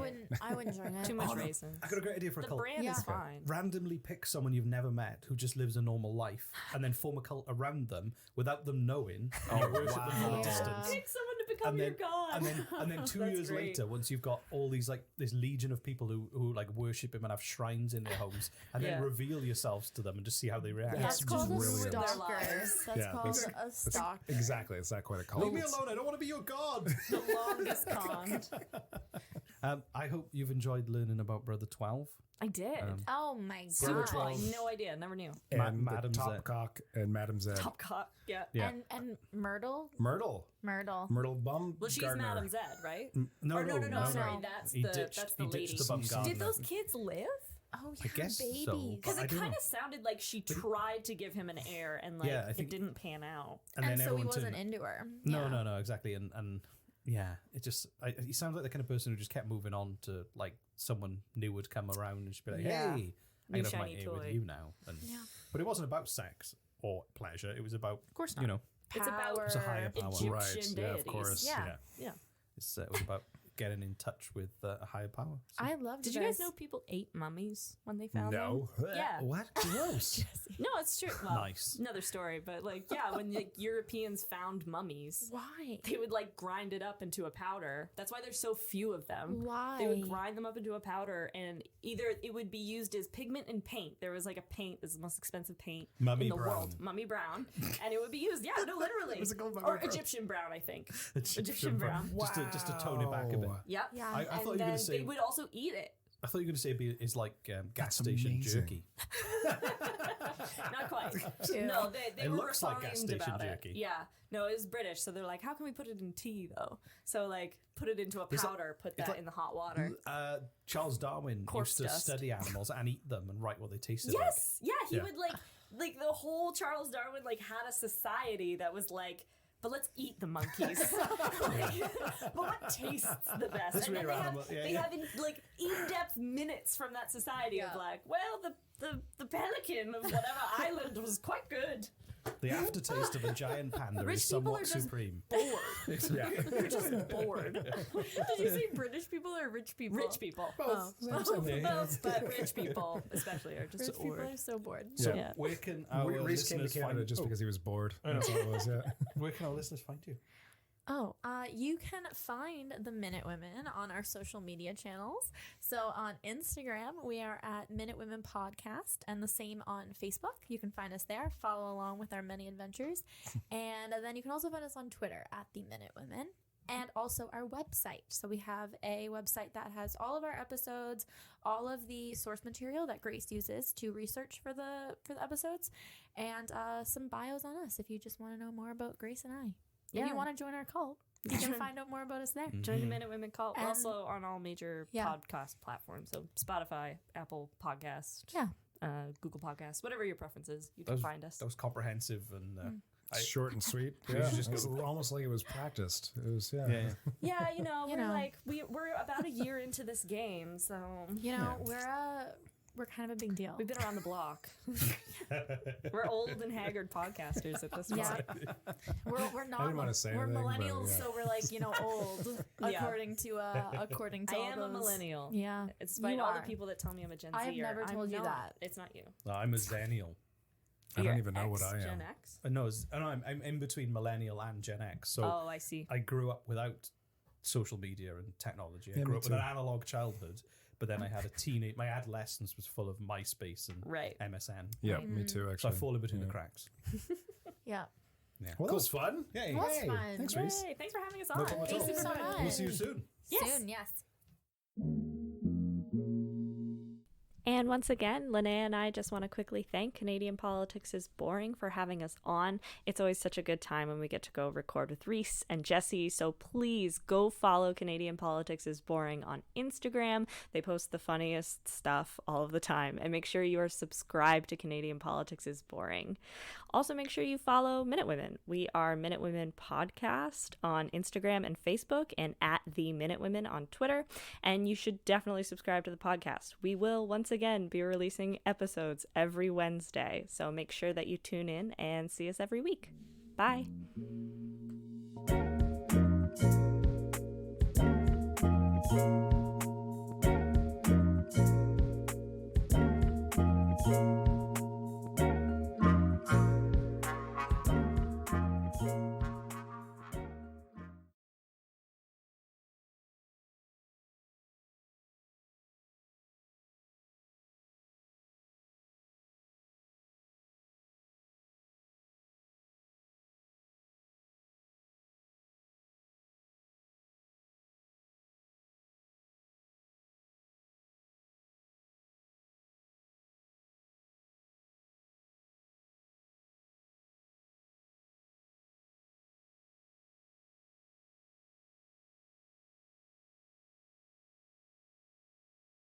wouldn't join it. Too much Oh, no. raisins. I got a great idea for a The cult. brand Yeah. is fine. Randomly pick someone you've never met who just lives a normal life, and then form a cult around them without them knowing. And you worship them from a wow. distance. Pick someone to become And your then, god. and then 2 That's years great. later, once you've got all these like this legion of people who like worship him and have shrines in their homes, and then Yeah. reveal yourselves to them and just see how they react. That's That's called a brilliant. Their stalker. lives. That's Yeah, called that's- a stalker. Exactly. It's not quite a cult. Leave me alone! I don't want to be your god. The longest con. I hope you've enjoyed learning about Brother 12. I did. Oh my Super god. cool. No idea. Never knew. And Madam the Top Zed. Cock and Madam Zed. Top cop. Yeah. Yeah. And Myrtle. Myrtle. Myrtle. Myrtle Bum. Well, she's Gardner. Madam Zed, right? No, Or no. no. Sorry, that's He the ditched that's the the lady. bum gardener. Did those kids live? Oh, I guess so, babies. but Because I it don't kind know. of sounded like she tried to give him an heir and like Yeah, I it think- didn't pan out. And, And then so he everyone wasn't turned. into her. No, Yeah. no, exactly. And yeah, it just he sounds like the kind of person who just kept moving on to like someone new would come around and she'd be like, Yeah. hey, New I'm gonna have my shiny ear with toy. you now. And Yeah. but it wasn't about sex or pleasure. It was about Of course not. you know It's about Power. It's a higher power. Egyptian Right, yeah, of deities. course. Yeah. it was about getting in touch with a higher power. So- I loved Did you guys know people ate mummies when they found them? No. Yeah. What? Gross. No, it's true. Well, Nice. Another story, but like, yeah, when like, Europeans found mummies, Why? they would like grind it up into a powder. That's why there's so few of them. Why? They would grind them up into a powder, and either it would be used as pigment and paint. There was like a paint, this is the most expensive paint Mummy in the brown. world, mummy brown, and it would be used. Yeah, no, literally, Was it called mummy or brown? Egyptian brown, I think. Egyptian brown. Just to tone it back a bit. Wow. Yep. Yeah. I and thought you were then going to say. they would also eat it. I thought you were going to say it's like gas That's station amazing. jerky. Not quite. Ew. No, they It were looks like gas refined station about jerky. it. Yeah. No, it was British, so they're like, how can we put it in tea though? So like, put it into a It's like- powder, put it's that like- in the hot water. Charles Darwin Corpse used to dust. study animals and eat them and write what they tasted like. Yes, yeah, he Yeah. would like the whole Charles Darwin like had a society that was like, but let's eat the monkeys. Like, but what tastes the best? This And then rare they have, animal, yeah, they yeah. have like in-depth minutes from that society Yeah. of like, well, the pelican of whatever island was quite good. The aftertaste of a giant panda Rich is people are somewhat just supreme. Bored. Yeah. You're just bored. Did you say British people or rich people? Rich people. Both. Same thing. Both, but rich people especially are just Rich people bored. are so bored. So Yeah. where can our Reese came to listeners Canada find just oh, because he was bored. That's all it was, yeah. where can our listeners find you? Oh, you can find the Minute Women on our social media channels. So on Instagram, we are at Minute Women Podcast, and the same on Facebook. You can find us there, follow along with our many adventures. And then you can also find us on Twitter at the Minute Women. And also our website. So we have a website that has all of our episodes, all of the source material that Grace uses to research for the episodes, and some bios on us if you just want to know more about Grace and I. If Yeah. you want to join our cult, you can find out more about us there. Join the Minute Women cult. We're And- also on all major Yeah. podcast platforms. So Spotify, Apple Podcast, Yeah. Google Podcasts, whatever your preference is, you can find us. That was comprehensive and Short and sweet. We Yeah. should just It's go- almost like it was practiced. It was, yeah. yeah. Yeah, You we're know. like we're about a year into this game, so You know, we're kind of a big deal. we've been around the block. We're old and haggard podcasters at this point. Yeah. We're not. didn't wanna say we're anything, but, millennials, yeah. so we're like old, Yeah. according to I all am a those- millennial. Yeah, Despite you all are. the people that tell me I'm a Gen I have Z. never told you not. that. It's not you. No, I'm a Zennial. I You're don't even know what X, I am. Gen X? No, I'm in between millennial and Gen X. So Oh, I see. I grew up without social media and technology. I Yeah, grew me up with an too. analog childhood, but then I had a teenage. My adolescence was full of MySpace and Right. MSN. Yeah, me too, So I actually. fall in between Yeah. the cracks. Yeah. Yeah. Well, that was fun. Yeah. It was Hey, fun. thanks, Reese. Yay, thanks for having us No on. problem at Thank all. you so much. We'll see you soon. Yes. Soon, yes. And once again, Linnea and I just want to quickly thank Canadian Politics is Boring for having us on. It's always such a good time when we get to go record with Reese and Jesse. So please go follow Canadian Politics is Boring on Instagram. They post the funniest stuff all of the time. And make sure you are subscribed to Canadian Politics is Boring. Also, make sure you follow Minute Women. We are Minute Women Podcast on Instagram and Facebook, and at The Minute Women on Twitter. And you should definitely subscribe to the podcast. We will once again be releasing episodes every Wednesday. So make sure that you tune in and see us every week. Bye. Bye.